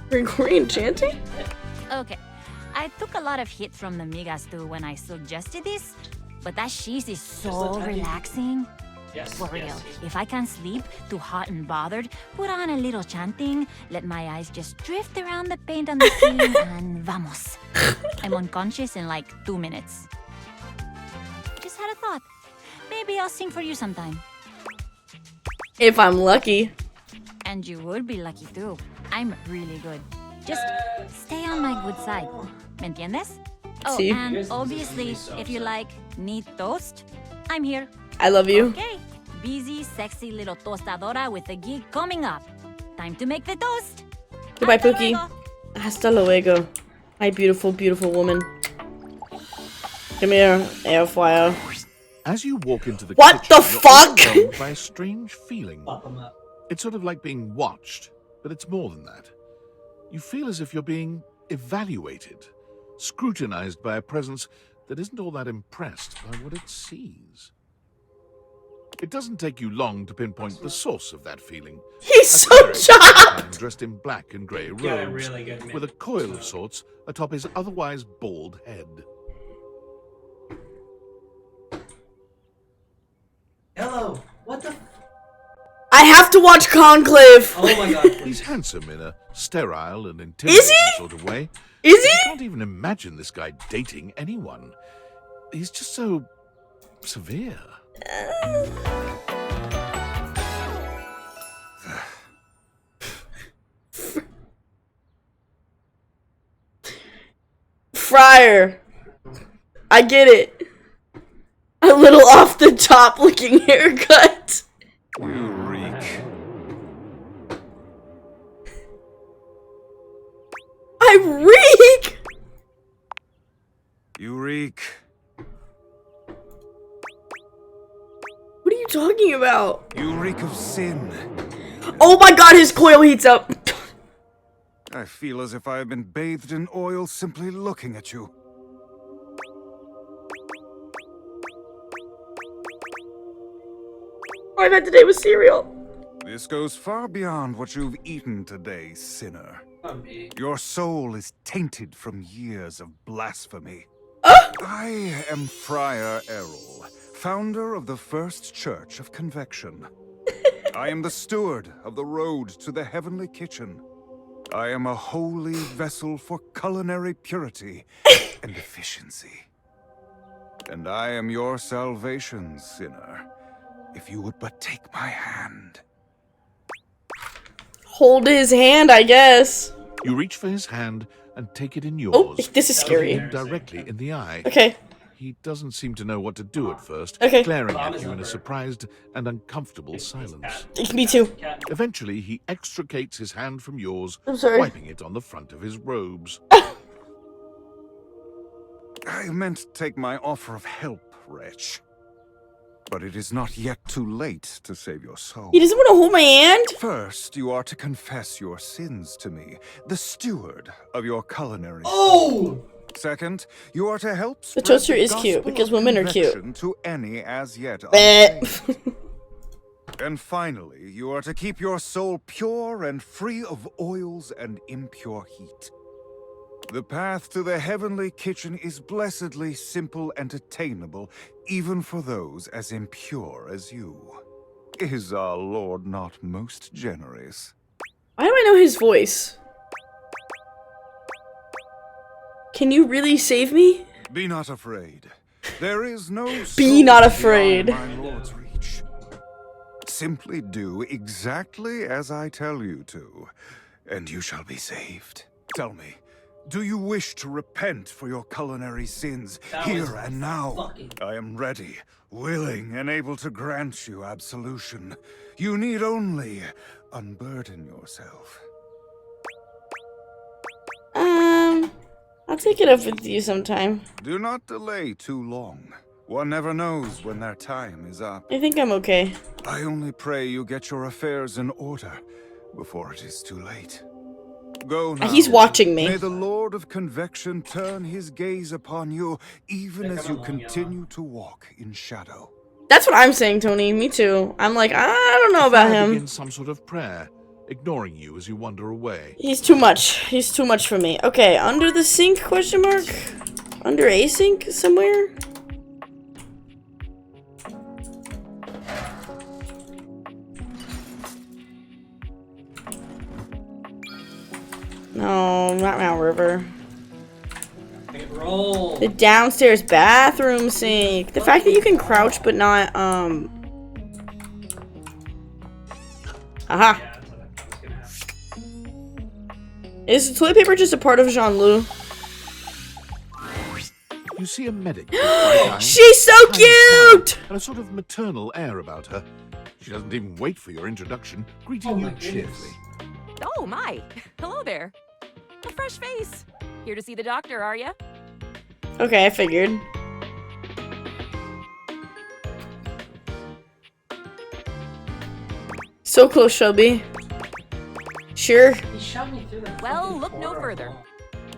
S1: Gregorian chanting?
S11: Okay, I took a lot of hit from the Migas too when I suggested this, but that cheese is so relaxing.
S4: Yes,
S17: For real.
S4: yes.
S17: If I can't sleep, too hot and bothered, put on a little chanting, let my eyes just drift around the paint on the ceiling, and vamos. I'm unconscious in like 2 minutes. Just had a thought. Maybe I'll sing for you sometime.
S1: If I'm lucky.
S17: And you would be lucky too. I'm really good. Just stay on my good side. ¿Me entiendes? Oh,
S1: See?
S17: and obviously, if you like need toast, I'm here.
S1: I love you.
S17: Okay. Busy, sexy little tostadora with a gig coming up. Time to make the toast.
S1: Goodbye, Pookie. Hasta luego. My beautiful, beautiful woman. Come here, air fryer.
S3: As you walk into the
S1: What
S3: kitchen,
S1: the fuck?
S3: you're overwhelmed by a strange feeling. It's sort of like being watched, but it's more than that. You feel as if you're being evaluated, scrutinized by a presence that isn't all that impressed by what it sees. It doesn't take you long to pinpoint the source of that feeling.
S1: He's so chopped!
S3: Dressed in black and grey
S4: got a
S3: robes,
S4: really good
S3: with a coil of sorts atop his otherwise bald head.
S4: Hello. What the?
S1: I have to watch Conclave!
S4: Oh my god.
S3: He's handsome in a sterile and intimidating sort of way.
S1: Is he?
S3: You can't even imagine this guy dating anyone. He's just so severe.
S1: Friar. I get it. A little off the top looking haircut.
S18: You reek.
S1: I reek!
S18: You reek.
S1: What are you talking about?
S18: You reek of sin.
S1: Oh my god, his coil heats up.
S18: I feel as if I have been bathed in oil simply looking at you.
S1: All I've had today was cereal.
S18: This goes far beyond what you've eaten today, sinner. Your soul is tainted from years of blasphemy. I am Friar Errol, founder of the First Church of Convection. I am the steward of the road to the heavenly kitchen. I am a holy vessel for culinary purity and efficiency. And I am your salvation, sinner, if you would but take my hand.
S1: Hold his hand, I guess.
S3: You reach for his hand and take it in yours.
S1: Oh, this is scary.
S3: looking him directly in the eye.
S1: Okay.
S3: He doesn't seem to know what to do at first,
S1: Okay.
S3: glaring at you in a surprised and uncomfortable silence.
S1: Me too.
S3: Eventually, he extricates his hand from yours,
S1: I'm sorry.
S3: wiping it on the front of his robes.
S18: I meant to take my offer of help, wretch. But it is not yet too late to save your soul.
S1: He doesn't want to hold my hand?
S18: First, you are to confess your sins to me, the steward of your culinary.
S1: Oh!
S18: Second, you are to help
S1: The
S18: spread
S1: toaster is cute
S18: gospel
S1: because
S18: of
S1: women are cute.
S18: convection to any as yet
S1: Bleh.
S18: unsaved. And finally, you are to keep your soul pure and free of oils and impure heat. The path to the heavenly kitchen is blessedly simple and attainable, even for those as impure as you. Is our Lord not most generous?
S1: Why do I know his voice? Can you really save me?
S18: Be not afraid. There is no
S1: Be
S18: soul
S1: not
S18: beyond
S1: afraid.
S18: my Lord's reach. Simply do exactly as I tell you to, and you shall be saved. Tell me, do you wish to repent for your culinary sins here and now? I am ready, willing, and able to grant you absolution. You need only unburden yourself.
S1: I'll take it up with you sometime.
S18: Do not delay too long. One never knows when their time is up.
S1: I think I'm okay.
S18: I only pray you get your affairs in order before it is too late. Go now.
S1: He's watching me.
S18: May the Lord of Convection turn his gaze upon you, even as you continue to walk in shadow.
S1: That's what I'm saying, Tony. Me too. I'm like, I don't know about
S3: Friar
S1: him.
S3: begins some sort of prayer, ignoring you as you wander away.
S1: He's too much. He's too much for me. Okay, under the sink, question mark? Under a sink somewhere? No, not Mount River.
S4: Roll.
S1: The downstairs bathroom sink. The fact that you can crouch but not, Aha. Is the toilet paper just a part of Jean-Lu?
S3: You see a medic.
S1: She's so cute!
S3: And a sort of maternal air about her. She doesn't even wait for your introduction, greeting you cheerfully.
S14: Oh, my. Hello there. A fresh face. Here to see the doctor, are ya?
S1: Okay, I figured. So close, Shelby. Sure.
S4: He shoved me through the
S14: Well, look no further.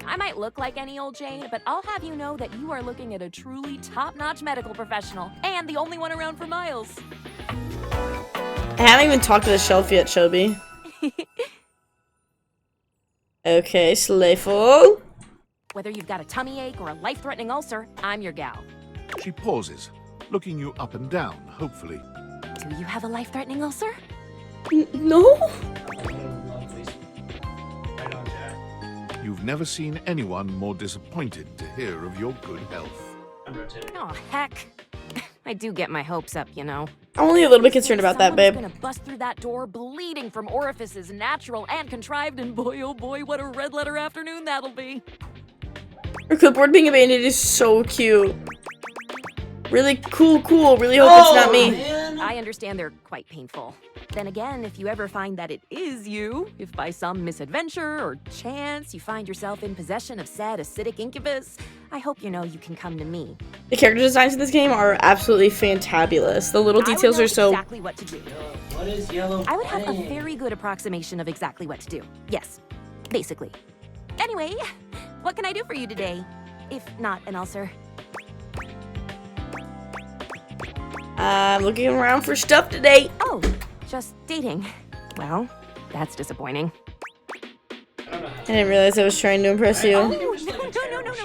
S14: I might look like any old Jane, but I'll have you know that you are looking at a truly top-notch medical professional, and the only one around for miles.
S1: I haven't even talked to the shelf yet, Shelby. Okay, Slayful.
S14: Whether you've got a tummy ache or a life-threatening ulcer, I'm your gal.
S3: She pauses, looking you up and down, hopefully.
S14: Do you have a life-threatening ulcer?
S1: No?
S3: You've never seen anyone more disappointed to hear of your good health.
S14: Oh, heck. I do get my hopes up, you know.
S1: I'm only a little bit concerned about that, babe.
S14: Someone's gonna bust through that door bleeding from orifices, natural and contrived, and boy, oh boy, what a red letter afternoon that'll be.
S1: Her clipboard being abandoned is so cute. Really cool. Really hope it's not me.
S14: Man. I understand they're quite painful. Then again, if you ever find that it is you, if by some misadventure or chance you find yourself in possession of said acidic incubus, I hope you know you can come to me.
S1: The character designs in this game are absolutely fantabulous. The little details are so...
S14: exactly what to do.
S4: What is yellow?
S14: I would have a very good approximation of exactly what to do. Yes, basically. Anyway, what can I do for you today? If not an ulcer.
S1: I'm looking around for stuff today.
S14: Oh, just dating. Well, that's disappointing.
S1: I didn't realize I was trying to impress you.
S14: No,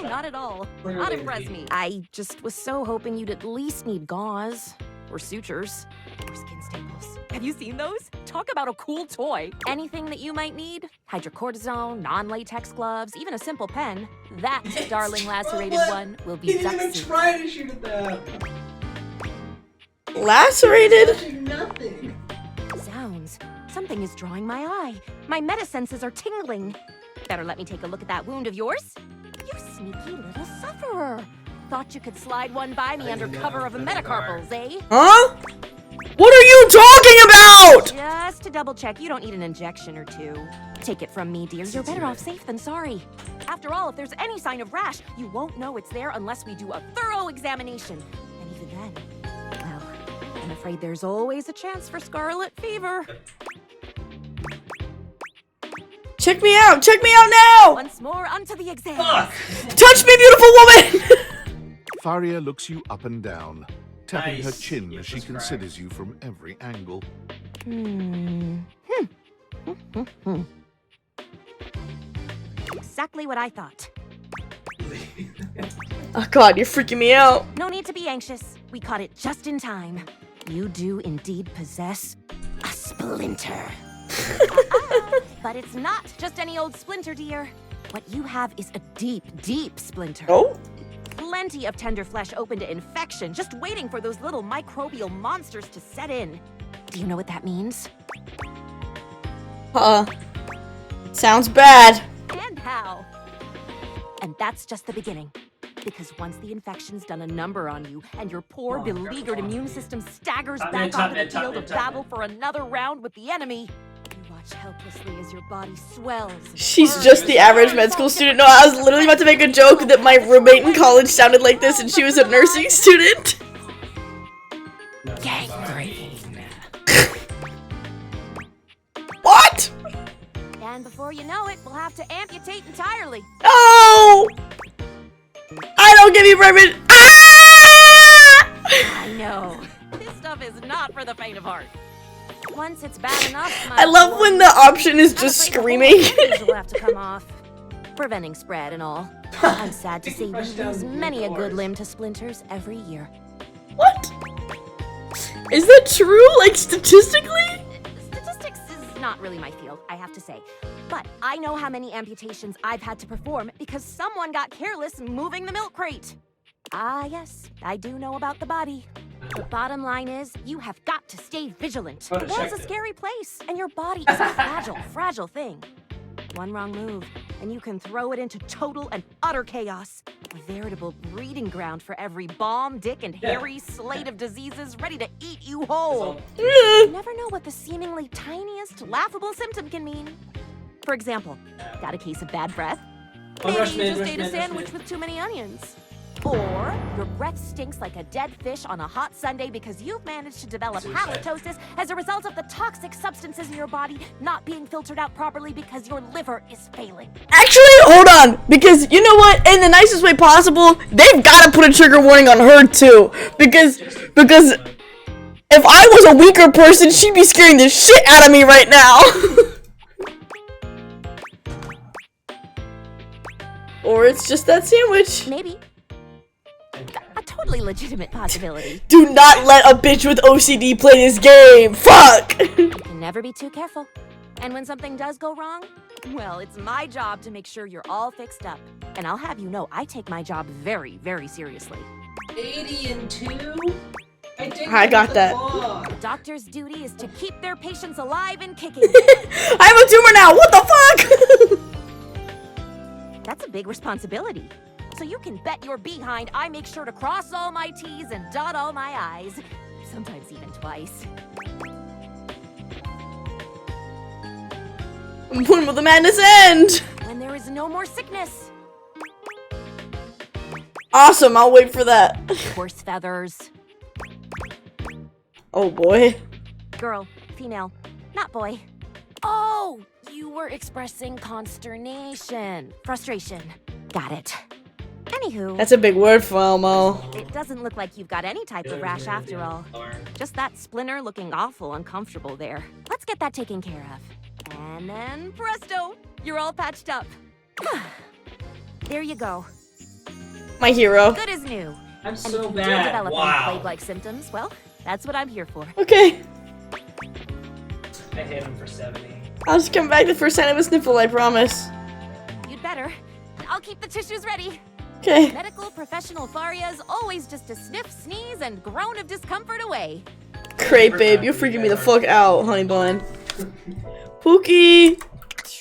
S14: not at all. Not impress me. I just was so hoping you'd at least need gauze, or sutures, or skin staples. Have you seen those? Talk about a cool toy. Anything that you might need, hydrocortisone, non-latex gloves, even a simple pen, that darling lacerated one will be
S4: He didn't even try to shoot at them.
S1: Lacerated?
S4: Nothing.
S14: Zounds. Something is drawing my eye. My metasenses are tingling. Better let me take a look at that wound of yours. You sneaky little sufferer. Thought you could slide one by me under cover of a metacarpals, eh?
S1: Huh? What are you talking about?
S14: Just to double check, you don't need an injection or two. Take it from me, dear. You're better off safe than sorry. After all, if there's any sign of rash, you won't know it's there unless we do a thorough examination. And even then, well, I'm afraid there's always a chance for scarlet fever.
S1: Check me out now!
S14: Once more, onto the exam.
S1: Touch me, beautiful woman!
S3: Faria looks you up and down, tapping her chin as she considers you from every angle.
S14: Exactly what I thought.
S1: Oh god, you're freaking me out.
S14: No need to be anxious. We caught it just in time. You do indeed possess a splinter. But it's not just any old splinter, dear. What you have is a deep, deep splinter.
S1: Oh?
S14: Plenty of tender flesh open to infection, just waiting for those little microbial monsters to set in. Do you know what that means?
S1: Sounds bad.
S14: And how? And that's just the beginning. Because once the infection's done a number on you, and your poor, beleaguered immune system staggers back onto the field of battle for another round with the enemy, you watch helplessly as your body swells.
S1: She's just the average med school student. No, I was literally about to make a joke that my roommate in college sounded like this and she was a nursing student.
S14: Gangrene.
S1: What?
S14: And before you know it, we'll have to amputate entirely.
S1: No! I don't give you permission. Ah!
S14: I know. This stuff is not for the faint of heart. Once it's bad enough,
S1: I love when the option is just screaming.
S14: will have to come off, preventing spread and all. I'm sad to say we lose many a good limb to splinters every year.
S1: What? Is that true? Like statistically?
S14: Statistics is not really my field, I have to say.
S15: But I know how many amputations I've had to perform because someone got careless moving the milk crate. Ah, yes, I do know about the body. The bottom line is, you have got to stay vigilant. The world's a scary place, and your body is a fragile, fragile thing. One wrong move, and you can throw it into total and utter chaos. A veritable breeding ground for every bomb, dick, and hairy slate of diseases ready to eat you whole. You never know what the seemingly tiniest, laughable symptom can mean. For example, got a case of bad breath? Maybe you just ate a sandwich with too many onions. Or your breath stinks like a dead fish on a hot Sunday because you've managed to develop halitosis as a result of the toxic substances in your body not being filtered out properly because your liver is failing.
S1: Actually, hold on, because you know what? In the nicest way possible, they've got to put a trigger warning on her too, because if I was a weaker person, she'd be scaring the shit out of me right now. Or it's just that sandwich.
S15: Maybe. A totally legitimate possibility.
S1: Do not let a bitch with OCD play this game. Fuck!
S15: You can never be too careful. And when something does go wrong, well, it's my job to make sure you're all fixed up. And I'll have you know, I take my job very, very seriously.
S4: 80 and 2?
S1: I got that.
S15: The doctor's duty is to keep their patients alive and kicking.
S1: I have a tumor now. What the fuck?
S15: That's a big responsibility. So you can bet your behind I make sure to cross all my T's and dot all my I's. Sometimes even twice.
S1: When will the madness end?
S15: When there is no more sickness.
S1: Awesome, I'll wait for that.
S15: Horse feathers.
S1: Oh boy.
S15: Girl, female, not boy. Oh, you were expressing consternation. Frustration. Got it. Anywho.
S1: That's a big word for Elmo.
S15: It doesn't look like you've got any type of rash after all. Just that splinter looking awful uncomfortable there. Let's get that taken care of. And then presto, you're all patched up. There you go.
S1: My hero.
S15: Good as new.
S4: I'm
S15: and
S4: so
S15: if you
S4: bad.
S15: do develop
S4: Wow.
S15: any plague-like symptoms, well, that's what I'm here for.
S1: Okay.
S4: I hit him for 70.
S1: I'll just come back the first time I have a sniffle, I promise.
S15: You'd better. I'll keep the tissues ready.
S1: Okay.
S15: Medical professional Faria's always just a sniff, sneeze, and groan of discomfort away.
S1: Great, babe. You're freaking me the fuck out, honey bun. Pookie!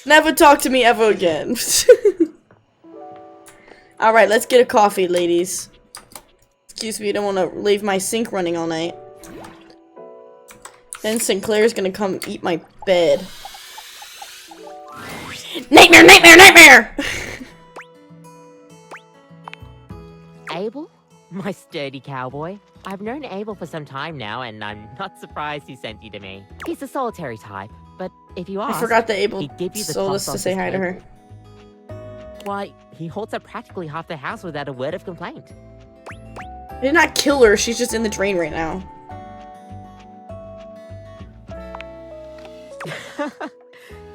S1: Never talk to me ever again. Alright, let's get a coffee, ladies. Excuse me, I don't want to leave my sink running all night. Then Sinclair's gonna come eat my bed. Nightmare, nightmare, nightmare!
S19: Abel? My sturdy cowboy. I've known Abel for some time now, and I'm not surprised he sent you to me. He's a solitary type, but if you ask,
S1: I forgot that Abel
S19: he'd give you the
S1: told
S19: toss
S1: us to
S19: on
S1: say
S19: his
S1: hi to
S19: head.
S1: her.
S19: Why, he holds up practically half the house without a word of complaint.
S1: I did not kill her, she's just in the drain right now.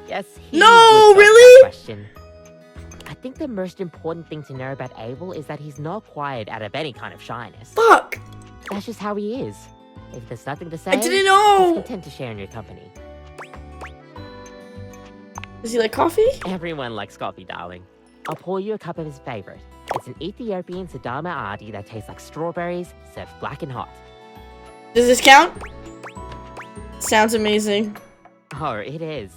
S19: Yes, he
S1: No,
S19: would like
S1: really?
S19: that question. I think the most important thing to know about Abel is that he's not quiet out of any kind of shyness.
S1: Fuck!
S19: That's just how he is. If there's nothing to say,
S1: I didn't know!
S19: he's content to share in your company.
S1: Does he like coffee?
S19: Everyone likes coffee, darling. I'll pour you a cup of his favorite. It's an Ethiopian Sidama Adi that tastes like strawberries, served black and hot.
S1: Does this count? Sounds amazing.
S19: Oh, it is.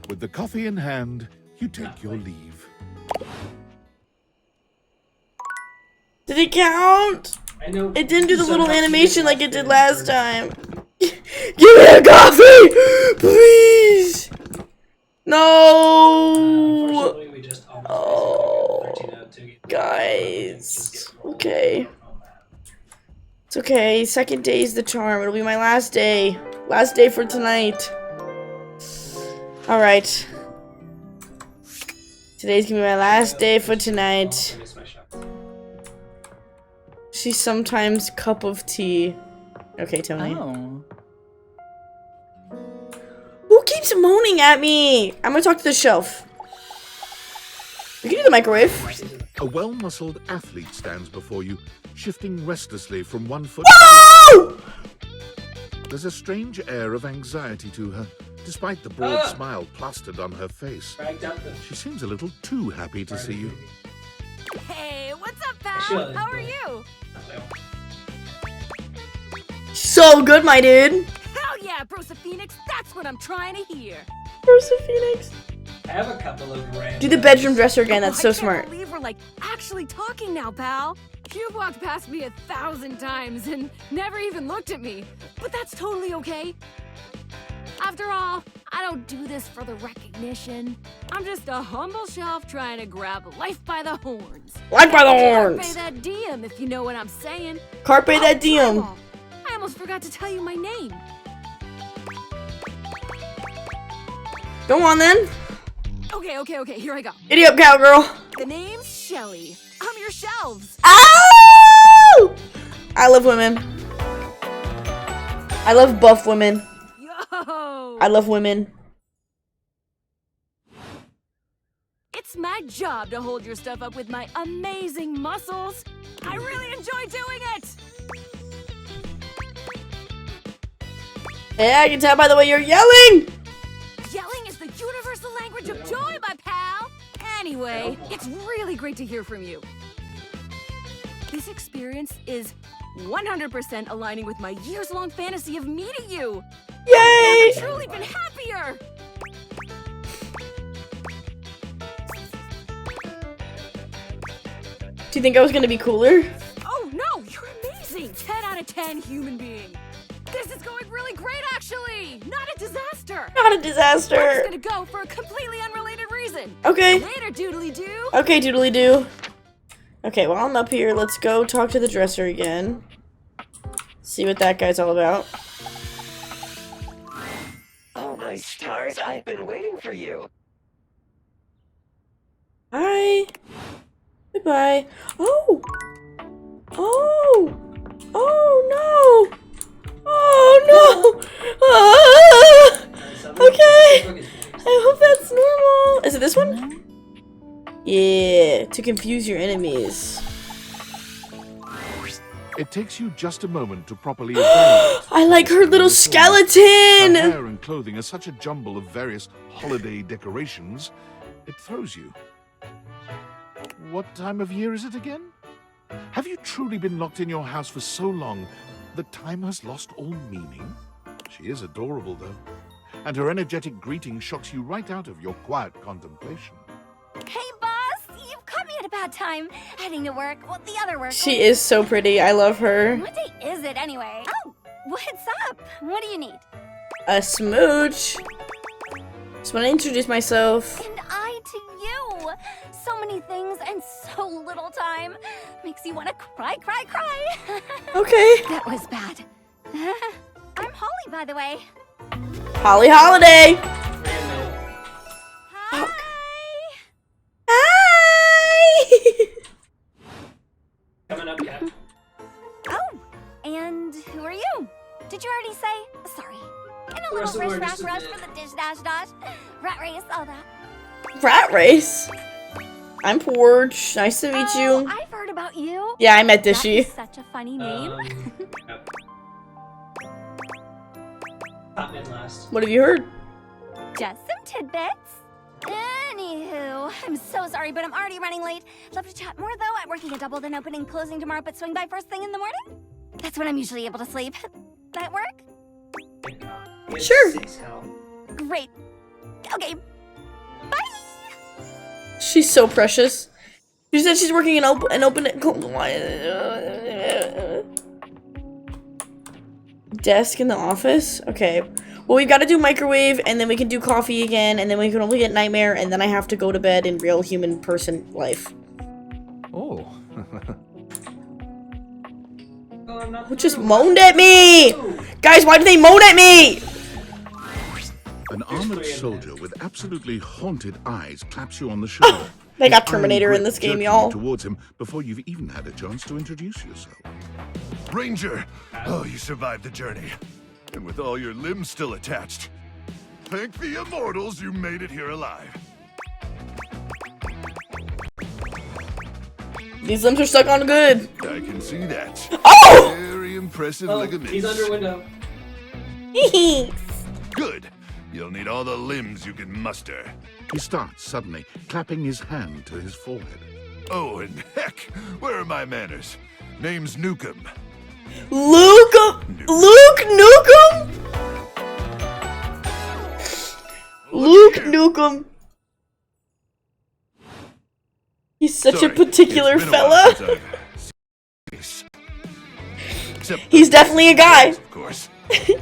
S3: With the coffee in hand, you take your leave.
S1: Did it count?
S4: I know.
S1: It didn't do the little
S4: Sometimes
S1: animation
S4: you
S1: like
S4: get
S1: it did
S4: lost
S1: last time. Give me a coffee! Please! No!
S4: Unfortunately, we just
S1: Guys. Okay. It's okay. Second day is the charm. It'll be my last day. Last day for tonight. Alright. Today's gonna be my last day for tonight. She's sometimes cup of tea. Okay, Tony.
S20: Oh.
S1: Who keeps moaning at me? I'm gonna talk to the shelf. We can do the microwave.
S3: A well-muscled athlete stands before you, shifting restlessly from one foot.
S1: No!
S3: There's a strange air of anxiety to her, despite the broad smile plastered on her face. She seems a little too happy to see you.
S14: Hey, what's up, pal? How are you?
S1: So good, my dude.
S14: Hell yeah, Brosa Phoenix. That's what I'm trying to hear.
S1: Brosa Phoenix.
S4: I have a couple of random.
S1: Do the bedroom dresser again. That's so smart.
S14: I can't believe we're like actually talking now, pal. You've walked past me 1,000 times and never even looked at me. But that's totally okay. After all, I don't do this for the recognition. I'm just a humble shelf trying to grab life by the horns.
S1: Life by the horns!
S14: Carpe that diem, if you know what I'm saying.
S1: Carpe that diem.
S14: I almost forgot to tell you my name.
S1: Go on then.
S14: Okay, here I go.
S1: Giddy up, cowgirl.
S14: The name's Shelly. I'm your shelves.
S1: Oh! I love women. I love buff women.
S14: Yo!
S1: I love women.
S14: It's my job to hold your stuff up with my amazing muscles. I really enjoy doing it.
S1: Yeah, I can tell by the way you're yelling.
S14: Yelling is the universal language of joy, my pal. Anyway, it's really great to hear from you. This experience is 100% aligning with my years-long fantasy of meeting you.
S1: Yay!
S14: I've never truly been happier.
S1: Do you think I was gonna be cooler?
S14: Oh no, you're amazing. 10 out of 10 human being. This is going really great, actually. Not a disaster.
S1: Not a disaster.
S14: I'm just gonna go for a completely unrelated reason.
S1: Okay.
S14: Later, doodly-doo.
S1: Okay, doodly-doo. Okay, while I'm up here, let's go talk to the dresser again. See what that guy's all about.
S16: Oh my stars, I've been waiting for you.
S1: Hi. Goodbye. Oh. Oh. Oh no. Oh no. Okay. I hope that's normal. Is it this one? Yeah, to confuse your enemies.
S3: It takes you just a moment to properly evaluate.
S1: I like her little skeleton!
S3: Her hair and clothing are such a jumble of various holiday decorations, it throws you. What time of year is it again? Have you truly been locked in your house for so long that time has lost all meaning? She is adorable, though, and her energetic greeting shocks you right out of your quiet contemplation.
S15: Hey, boss! You've caught me at a bad time. Heading to work. Well, the other work.
S1: She is so pretty. I love her.
S15: What day is it, anyway? Oh, what's up? What do you need?
S1: A smooch. Just want to introduce myself.
S15: And I to you. So many things and so little time. Makes you want to cry.
S1: Okay.
S15: That was bad. I'm Holly, by the way.
S1: Holly Holiday.
S15: Hi.
S1: Hi.
S4: Coming up, Cat.
S15: Oh, and who are you? Did you already say? Sorry. And a
S4: Rest
S15: little
S4: of the word
S15: rush
S4: just a bit.
S15: for the dish dash. Rat race, all that.
S1: Rat race. I'm Porch. Nice to meet you.
S15: I've heard about you.
S1: Yeah, I met Dishy.
S15: That is such a funny name.
S4: Top mid last.
S1: What have you heard?
S15: Just some tidbits. Anywho, I'm so sorry, but I'm already running late. Love to chat more, though. I'm working a double, then opening, closing tomorrow, but swing by first thing in the morning. That's when I'm usually able to sleep. That work?
S1: Sure.
S15: Great. Okay. Bye.
S1: She's so precious. She said she's working an open desk in the office. Okay. Well, we've got to do microwave, and then we can do coffee again, and then we can only get nightmare, and then I have to go to bed in real human person life.
S3: Oh.
S1: Who just moaned at me? Guys, why did they moan at me?
S3: An armored soldier with absolutely haunted eyes claps you on the shoulder.
S1: They got
S3: His iron
S1: Terminator in
S3: grip
S1: this game,
S3: jerking
S1: y'all.
S3: you towards him before you've even had a chance to introduce yourself.
S18: Ranger! Oh, you survived the journey. And with all your limbs still attached. Thank the immortals you made it here alive.
S1: These limbs are stuck on good.
S18: I can see that.
S1: Oh!
S18: Very impressive
S4: Oh,
S18: ligaments.
S4: he's under window.
S3: Good. You'll need all the limbs you can muster. He starts suddenly, clapping his hand to his forehead. Oh, and heck, where are my manners? Name's Nukem.
S1: Luke Nukem? Luke Nukem. He's such a particular fella. He's definitely a guy.
S3: Of course. They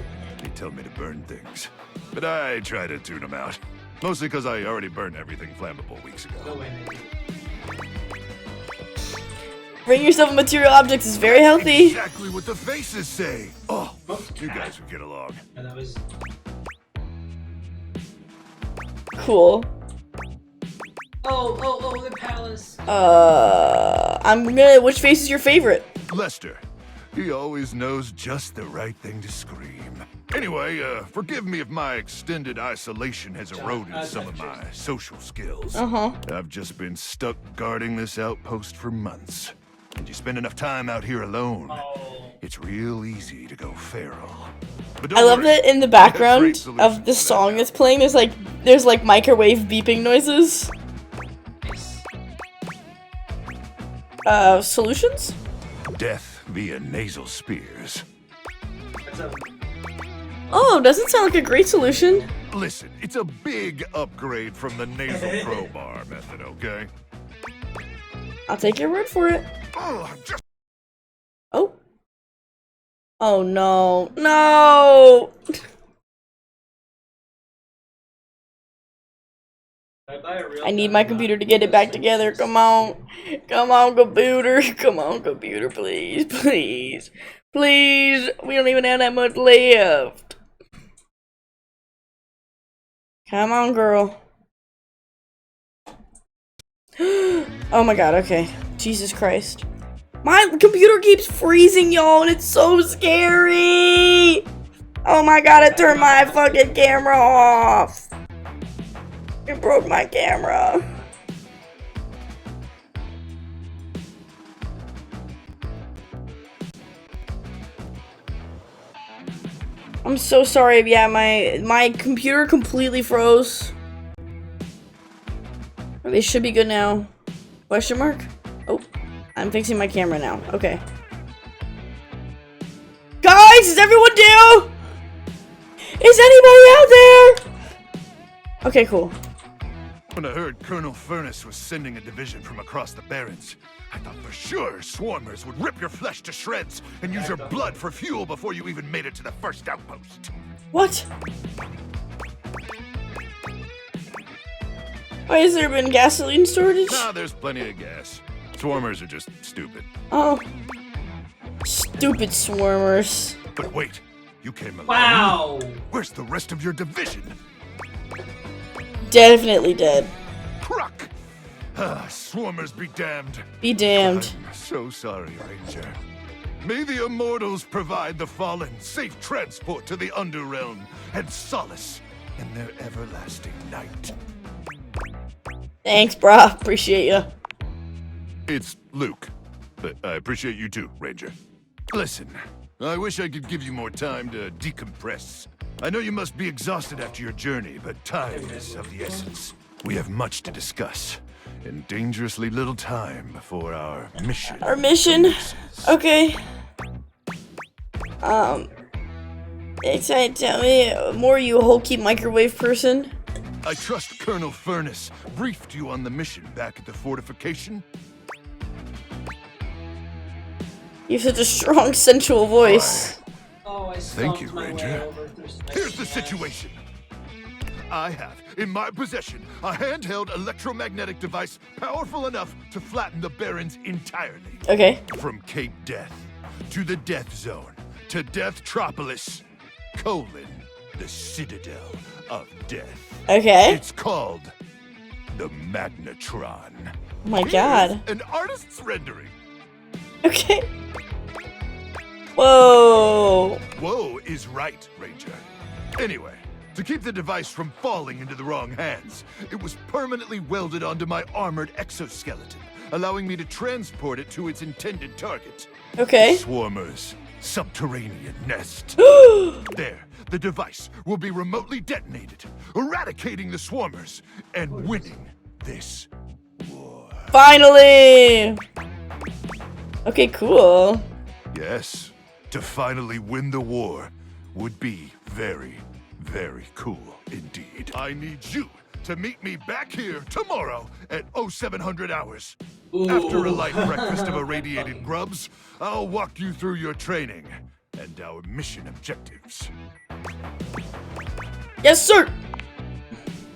S3: tell me to burn things, but I try to tune them out. Mostly because I already burned everything flammable weeks ago.
S1: Bring yourself material objects is very healthy.
S3: Exactly what the faces say. Oh, you guys would get along.
S1: Cool.
S4: Oh, the palace.
S1: Which face is your favorite?
S3: Lester. He always knows just the right thing to scream. Anyway, forgive me if my extended isolation has eroded some of my social skills. I've just been stuck guarding this outpost for months. And you spend enough time out here alone, it's real easy to go feral. But
S1: I love that in the background of the song that's playing, there's like microwave beeping noises. Solutions?
S3: Death via nasal spears.
S1: Oh, doesn't sound like a great solution.
S3: Listen, it's a big upgrade from the nasal crowbar method, okay?
S1: I'll take your word for it.
S3: Oh,
S1: Oh no. No! I need my computer to get it back together. Come on. Come on, computer. Come on, computer, please. Please. Please. We don't even have that much left. Come on, girl. Oh my god, okay. Jesus Christ. My computer keeps freezing, y'all, and it's so scary! Oh my god, I turned my fucking camera off! It broke my camera. I'm so sorry, yeah, my computer completely froze. They should be good now. Question mark? Oh, I'm fixing my camera now. Okay. Guys, is everyone down? Is anybody out there? Okay, cool.
S3: When I heard Colonel Furnace was sending a division from across the Barrens, I thought for sure swarmers would rip your flesh to shreds and use your blood for fuel before you even made it to the first outpost.
S1: What? Why has there been gasoline shortage?
S3: Nah, there's plenty of gas. Swarmers are just stupid.
S1: Oh. Stupid swarmers.
S3: But wait, you came alone?
S4: Wow.
S3: Where's the rest of your division?
S1: Definitely dead.
S3: Crook! Swarmers be damned.
S1: Be damned.
S3: I'm so sorry, Ranger. May the immortals provide the fallen safe transport to the Underrealm and solace in their everlasting night.
S1: Thanks, brah. Appreciate ya.
S3: It's Luke, but I appreciate you too, Ranger. Listen, I wish I could give you more time to decompress. I know you must be exhausted after your journey, but time is of the essence. We have much to discuss, and dangerously little time before our mission.
S1: Our mission? Okay. Tell me more, you hulky microwave person.
S3: I trust Colonel Furnace briefed you on the mission back at the fortification.
S1: You have such a strong, sensual voice.
S4: Oh, I
S3: Thank you,
S4: stomped my way
S3: Ranger.
S4: over through some
S3: Here's the situation. I have, in my possession, a handheld electromagnetic device powerful enough to flatten the Barrens entirely.
S1: Okay.
S3: From Cape Death, to the Death Zone, to Deathtropolis, the Citadel of Death.
S1: Okay.
S3: It's called the Magnetron.
S1: Oh my god.
S3: An artist's rendering.
S1: Okay. Whoa.
S3: Whoa is right, Ranger. Anyway, to keep the device from falling into the wrong hands, it was permanently welded onto my armored exoskeleton, allowing me to transport it to its intended target.
S1: Okay.
S3: Swarmers
S18: subterranean nest. There, the device will be remotely detonated, eradicating the swarmers and winning this.
S1: Finally! Okay, cool.
S18: Yes, to finally win the war would be very, very cool indeed. I need you to meet me back here tomorrow at 0700 hours. After a light breakfast of irradiated grubs, I'll walk you through your training and our mission objectives.
S1: Yes, sir!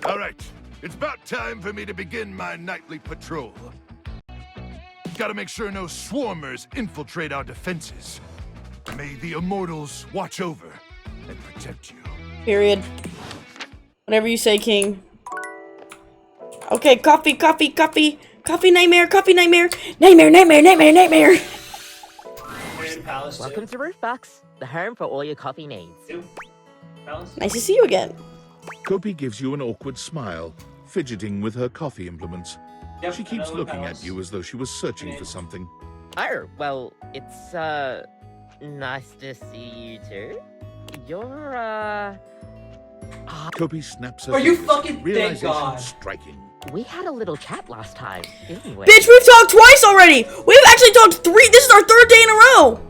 S18: All right, it's about time for me to begin my nightly patrol. Gotta make sure no swarmers infiltrate our defenses. May the immortals watch over and protect you.
S1: Period. Whatever you say, King. Okay, coffee, coffee, coffee. Coffee nightmare, coffee nightmare. Nightmare, nightmare, nightmare, nightmare.
S19: Welcome to Roofbox, the home for all your coffee needs.
S1: Nice to see you again.
S3: Kopi gives you an awkward smile, fidgeting with her coffee implements. She keeps looking at you as though she was searching for something.
S19: Oh, well, it's, nice to see you too. You're,
S3: Kopi snaps her
S4: Are you
S3: fingers,
S4: fucking thank
S3: realization
S4: God.
S3: striking.
S19: We had a little chat last time, didn't we?
S1: Bitch, we've talked twice already! We've actually talked 3. This is our 3rd day in a row!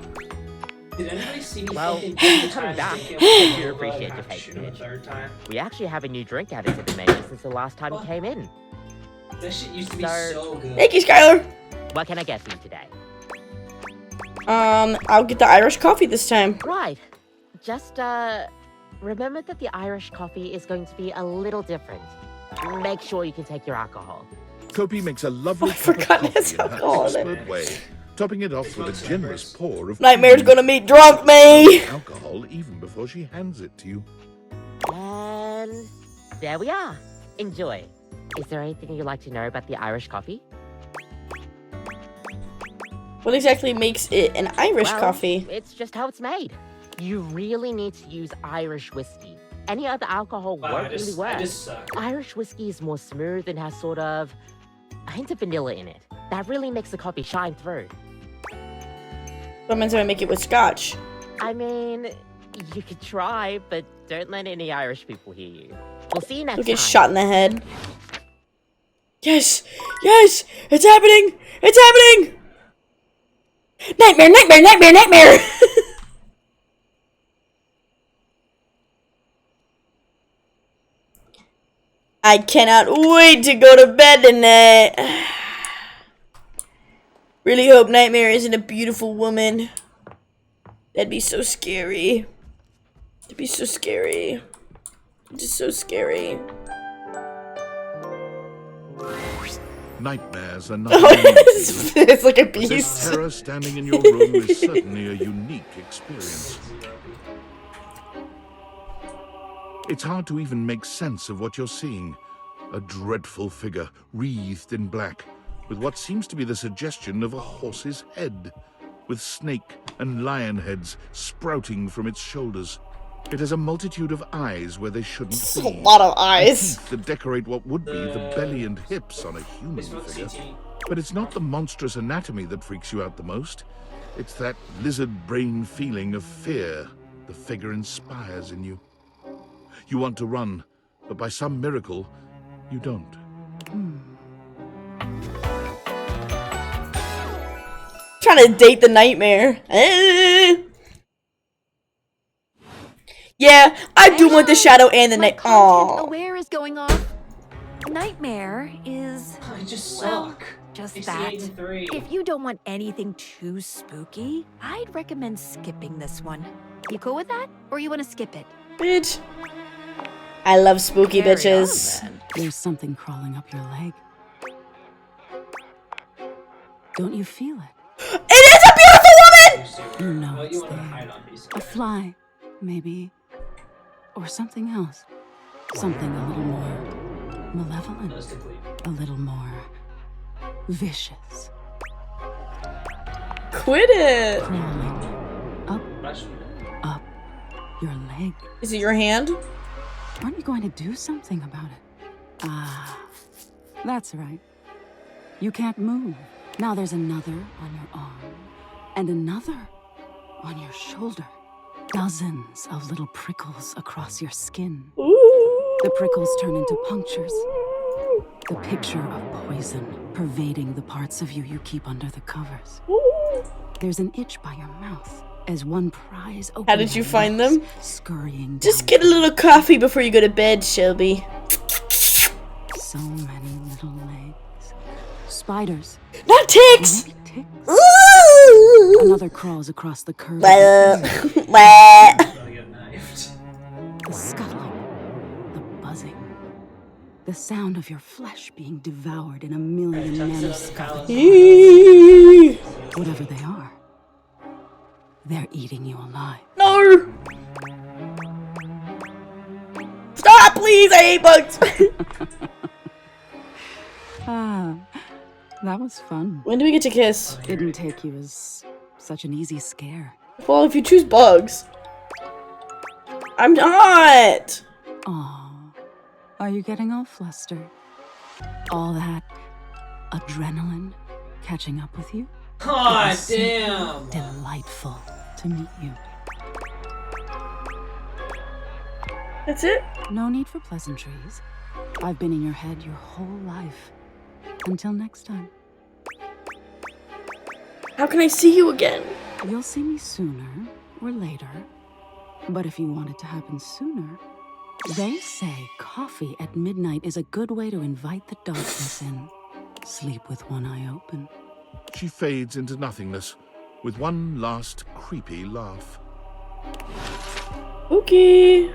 S4: Did anybody see me
S19: Well,
S4: fucking
S19: thanks
S4: do
S19: for coming
S4: the
S19: back.
S4: time
S19: I do appreciate your patience.
S4: third time?
S19: We actually have a new drink added to the menu since the last time you came in.
S4: That shit used to be so good.
S1: Thank you, Skylar.
S19: What can I get for you today?
S1: I'll get the Irish coffee this time.
S19: Right. Just, remember that the Irish coffee is going to be a little different. Make sure you can take your alcohol.
S3: Kopi makes a lovely cup of
S1: forgot
S3: coffee
S1: it's
S3: in her
S1: alcohol in it.
S3: expert way, topping it off with a generous pour of
S1: Nightmare's
S3: cream.
S1: gonna meet drunk me!
S3: Alcohol even before she hands it to you.
S19: And there we are. Enjoy. Is there anything you'd like to know about the Irish coffee?
S1: What exactly makes it an Irish
S19: Well,
S1: coffee?
S19: It's just how it's made. You really need to use Irish whiskey. Any other alcohol won't really work.
S4: I just suck.
S19: Irish whiskey is more smooth and has sort of a hint of vanilla in it. That really makes the coffee shine through.
S1: What meant to make it with scotch?
S19: I mean, you could try, but don't let any Irish people hear you. We'll see you next
S1: You'll
S19: time.
S1: get shot in the head. Yes! Yes! It's happening! It's happening! Nightmare, nightmare, nightmare, nightmare! I cannot wait to go to bed tonight. Really hope Nightmare isn't a beautiful woman. That'd be so scary. That'd be so scary. Just so scary.
S3: Nightmares are not
S1: it's like a beast.
S3: This terror standing in your room is certainly a unique experience. It's hard to even make sense of what you're seeing. A dreadful figure, wreathed in black, with what seems to be the suggestion of a horse's head, with snake and lion heads sprouting from its shoulders. It has a multitude of eyes where they shouldn't
S1: That's
S3: be.
S1: a lot of eyes.
S3: Teeth that decorate what would be the belly and hips on a human figure. But it's not the monstrous anatomy that freaks you out the most. It's that lizard brain feeling of fear the figure inspires in you. You want to run, but by some miracle, you don't.
S1: Trying to date the Nightmare. Yeah, I do want the Shadow and the Night. Aww.
S11: Aware is going off. Nightmare is.
S4: I just
S11: well,
S4: suck.
S11: just
S4: 68
S11: that.
S4: and 3.
S11: If you don't want anything too spooky, I'd recommend skipping this one. You cool with that? Or you want to skip it?
S1: Bitch. I love spooky bitches.
S20: There's something crawling up your leg. Don't you feel it?
S1: It is a beautiful woman!
S20: You know
S4: Well,
S20: it's
S4: you want to
S20: there.
S4: hide on these.
S20: A fly, maybe. Or something else. Something a little more malevolent. A little more vicious.
S1: Quit it.
S20: Crawling up your leg.
S1: Is it your hand?
S20: Aren't you going to do something about it? Ah, that's right. You can't move. Now there's another on your arm. And another on your shoulder. Dozens of little prickles across your skin. The prickles turn into punctures. The picture of poison pervading the parts of you keep under the covers. There's an itch by your mouth as one pries open.
S1: How did you find them?
S20: Scurrying.
S1: Just get a little coffee before you go to bed, Shelby.
S20: So many little legs. Spiders.
S1: Not ticks!
S20: Another crawls across the curve.
S1: The
S20: scuttling. The buzzing. The sound of your flesh being devoured in a million nanoscopic. Whatever they are, they're eating you alive.
S1: No! Stop, please! I hate bugs!
S20: That was fun.
S1: When do we get to kiss?
S20: Didn't take you as such an easy scare.
S1: Well, if you choose bugs. I'm not!
S20: Aw, are you getting all flustered? All that adrenaline catching up with you?
S4: God damn!
S20: Delightful to meet you.
S1: That's it?
S20: No need for pleasantries. I've been in your head your whole life. Until next time.
S1: How can I see you again?
S20: You'll see me sooner or later. But if you want it to happen sooner, they say coffee at midnight is a good way to invite the darkness in. Sleep with one eye open.
S3: She fades into nothingness with one last creepy laugh.
S1: Okay.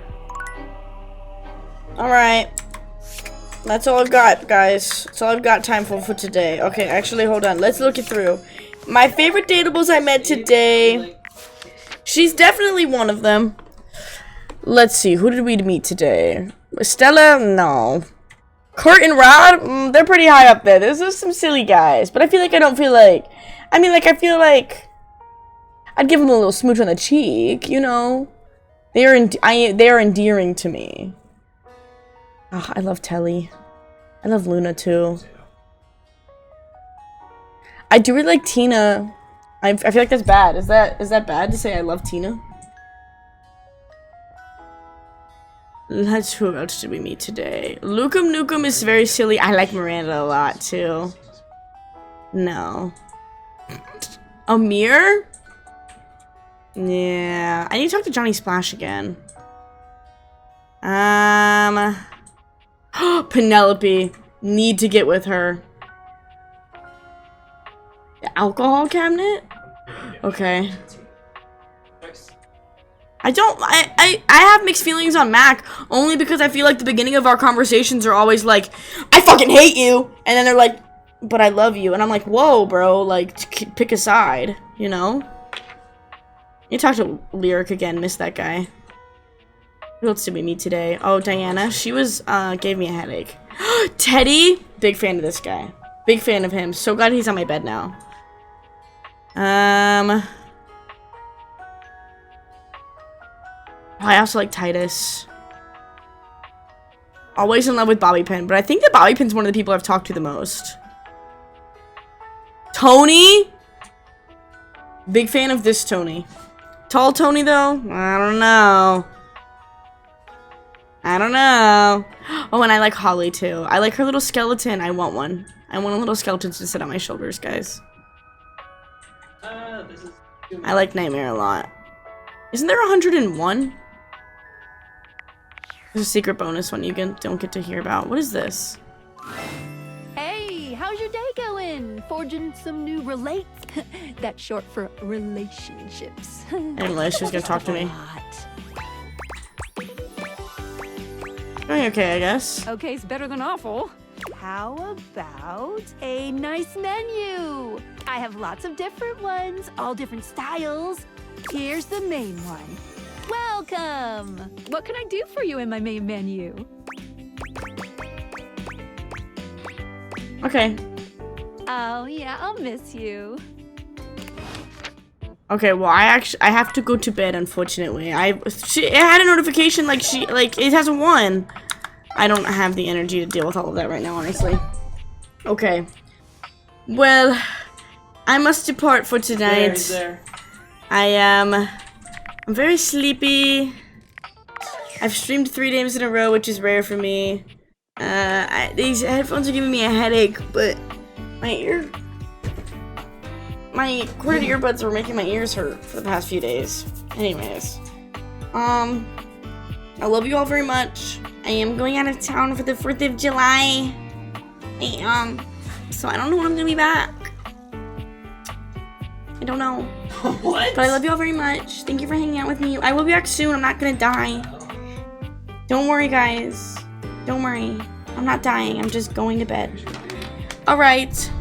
S1: Alright. That's all I've got, guys. That's all I've got time for today. Okay, actually, hold on. Let's look it through. My favorite dateables I met today. She's definitely one of them. Let's see. Who did we meet today? Stella? No. Kurt and Rod? They're pretty high up there. Those are some silly guys. But I feel like I don't feel like... I mean, like, I feel like... I'd give them a little smooch on the cheek, you know? They are endearing to me. Oh, I love Telly. I love Luna too. I do really like Tina. I feel like that's bad. Is that bad to say I love Tina? Who else did we meet today? Lukum Nukem is very silly. I like Miranda a lot too. No. Amir? Yeah. I need to talk to Johnny Splash again. Penelope. Need to get with her. The alcohol cabinet? Okay. I have mixed feelings on Mac only because I feel like the beginning of our conversations are always like, I fucking hate you, and then they're like, but I love you, and I'm like, whoa, bro, like, pick a side, you know? You talk to Lyric again, miss that guy. Who else did we meet today? Oh, Diana. She was, gave me a headache. Teddy? Big fan of this guy. Big fan of him. So glad he's on my bed now. I also like Titus. Always in love with Bobby Pin, but I think that Bobby Pin's one of the people I've talked to the most. Tony? Big fan of this Tony. Tall Tony, though? I don't know. I don't know. Oh, and I like Holly, too. I like her little skeleton. I want one. I want a little skeleton to sit on my shoulders, guys. I like Nightmare a lot. Isn't there 101? There's a secret bonus one you don't get to hear about. What is this?
S17: Hey, how's your day going? Forging some new relates? That's short for relationships.
S1: Anyway, she was gonna talk to me. Going okay, I guess.
S11: Okay's better than awful.
S15: How about a nice menu? I have lots of different ones, all different styles. Here's the main one. Welcome!
S11: What can I do for you in my main menu?
S1: Okay.
S15: Oh, yeah, I'll miss you.
S1: Okay, well, I have to go to bed, unfortunately. It had a notification like it has a 1. I don't have the energy to deal with all of that right now, honestly. Okay. Well, I must depart for tonight. I'm very sleepy. I've streamed 3 days in a row, which is rare for me. These headphones are giving me a headache, but my corded earbuds were making my ears hurt for the past few days. Anyways, I love you all very much. I am going out of town for the 4th of July. So I don't know when I'm gonna be back. I don't know.
S4: What?
S1: But I love you all very much. Thank you for hanging out with me. I will be back soon. I'm not gonna die. Don't worry, guys. Don't worry. I'm not dying. I'm just going to bed. Alright.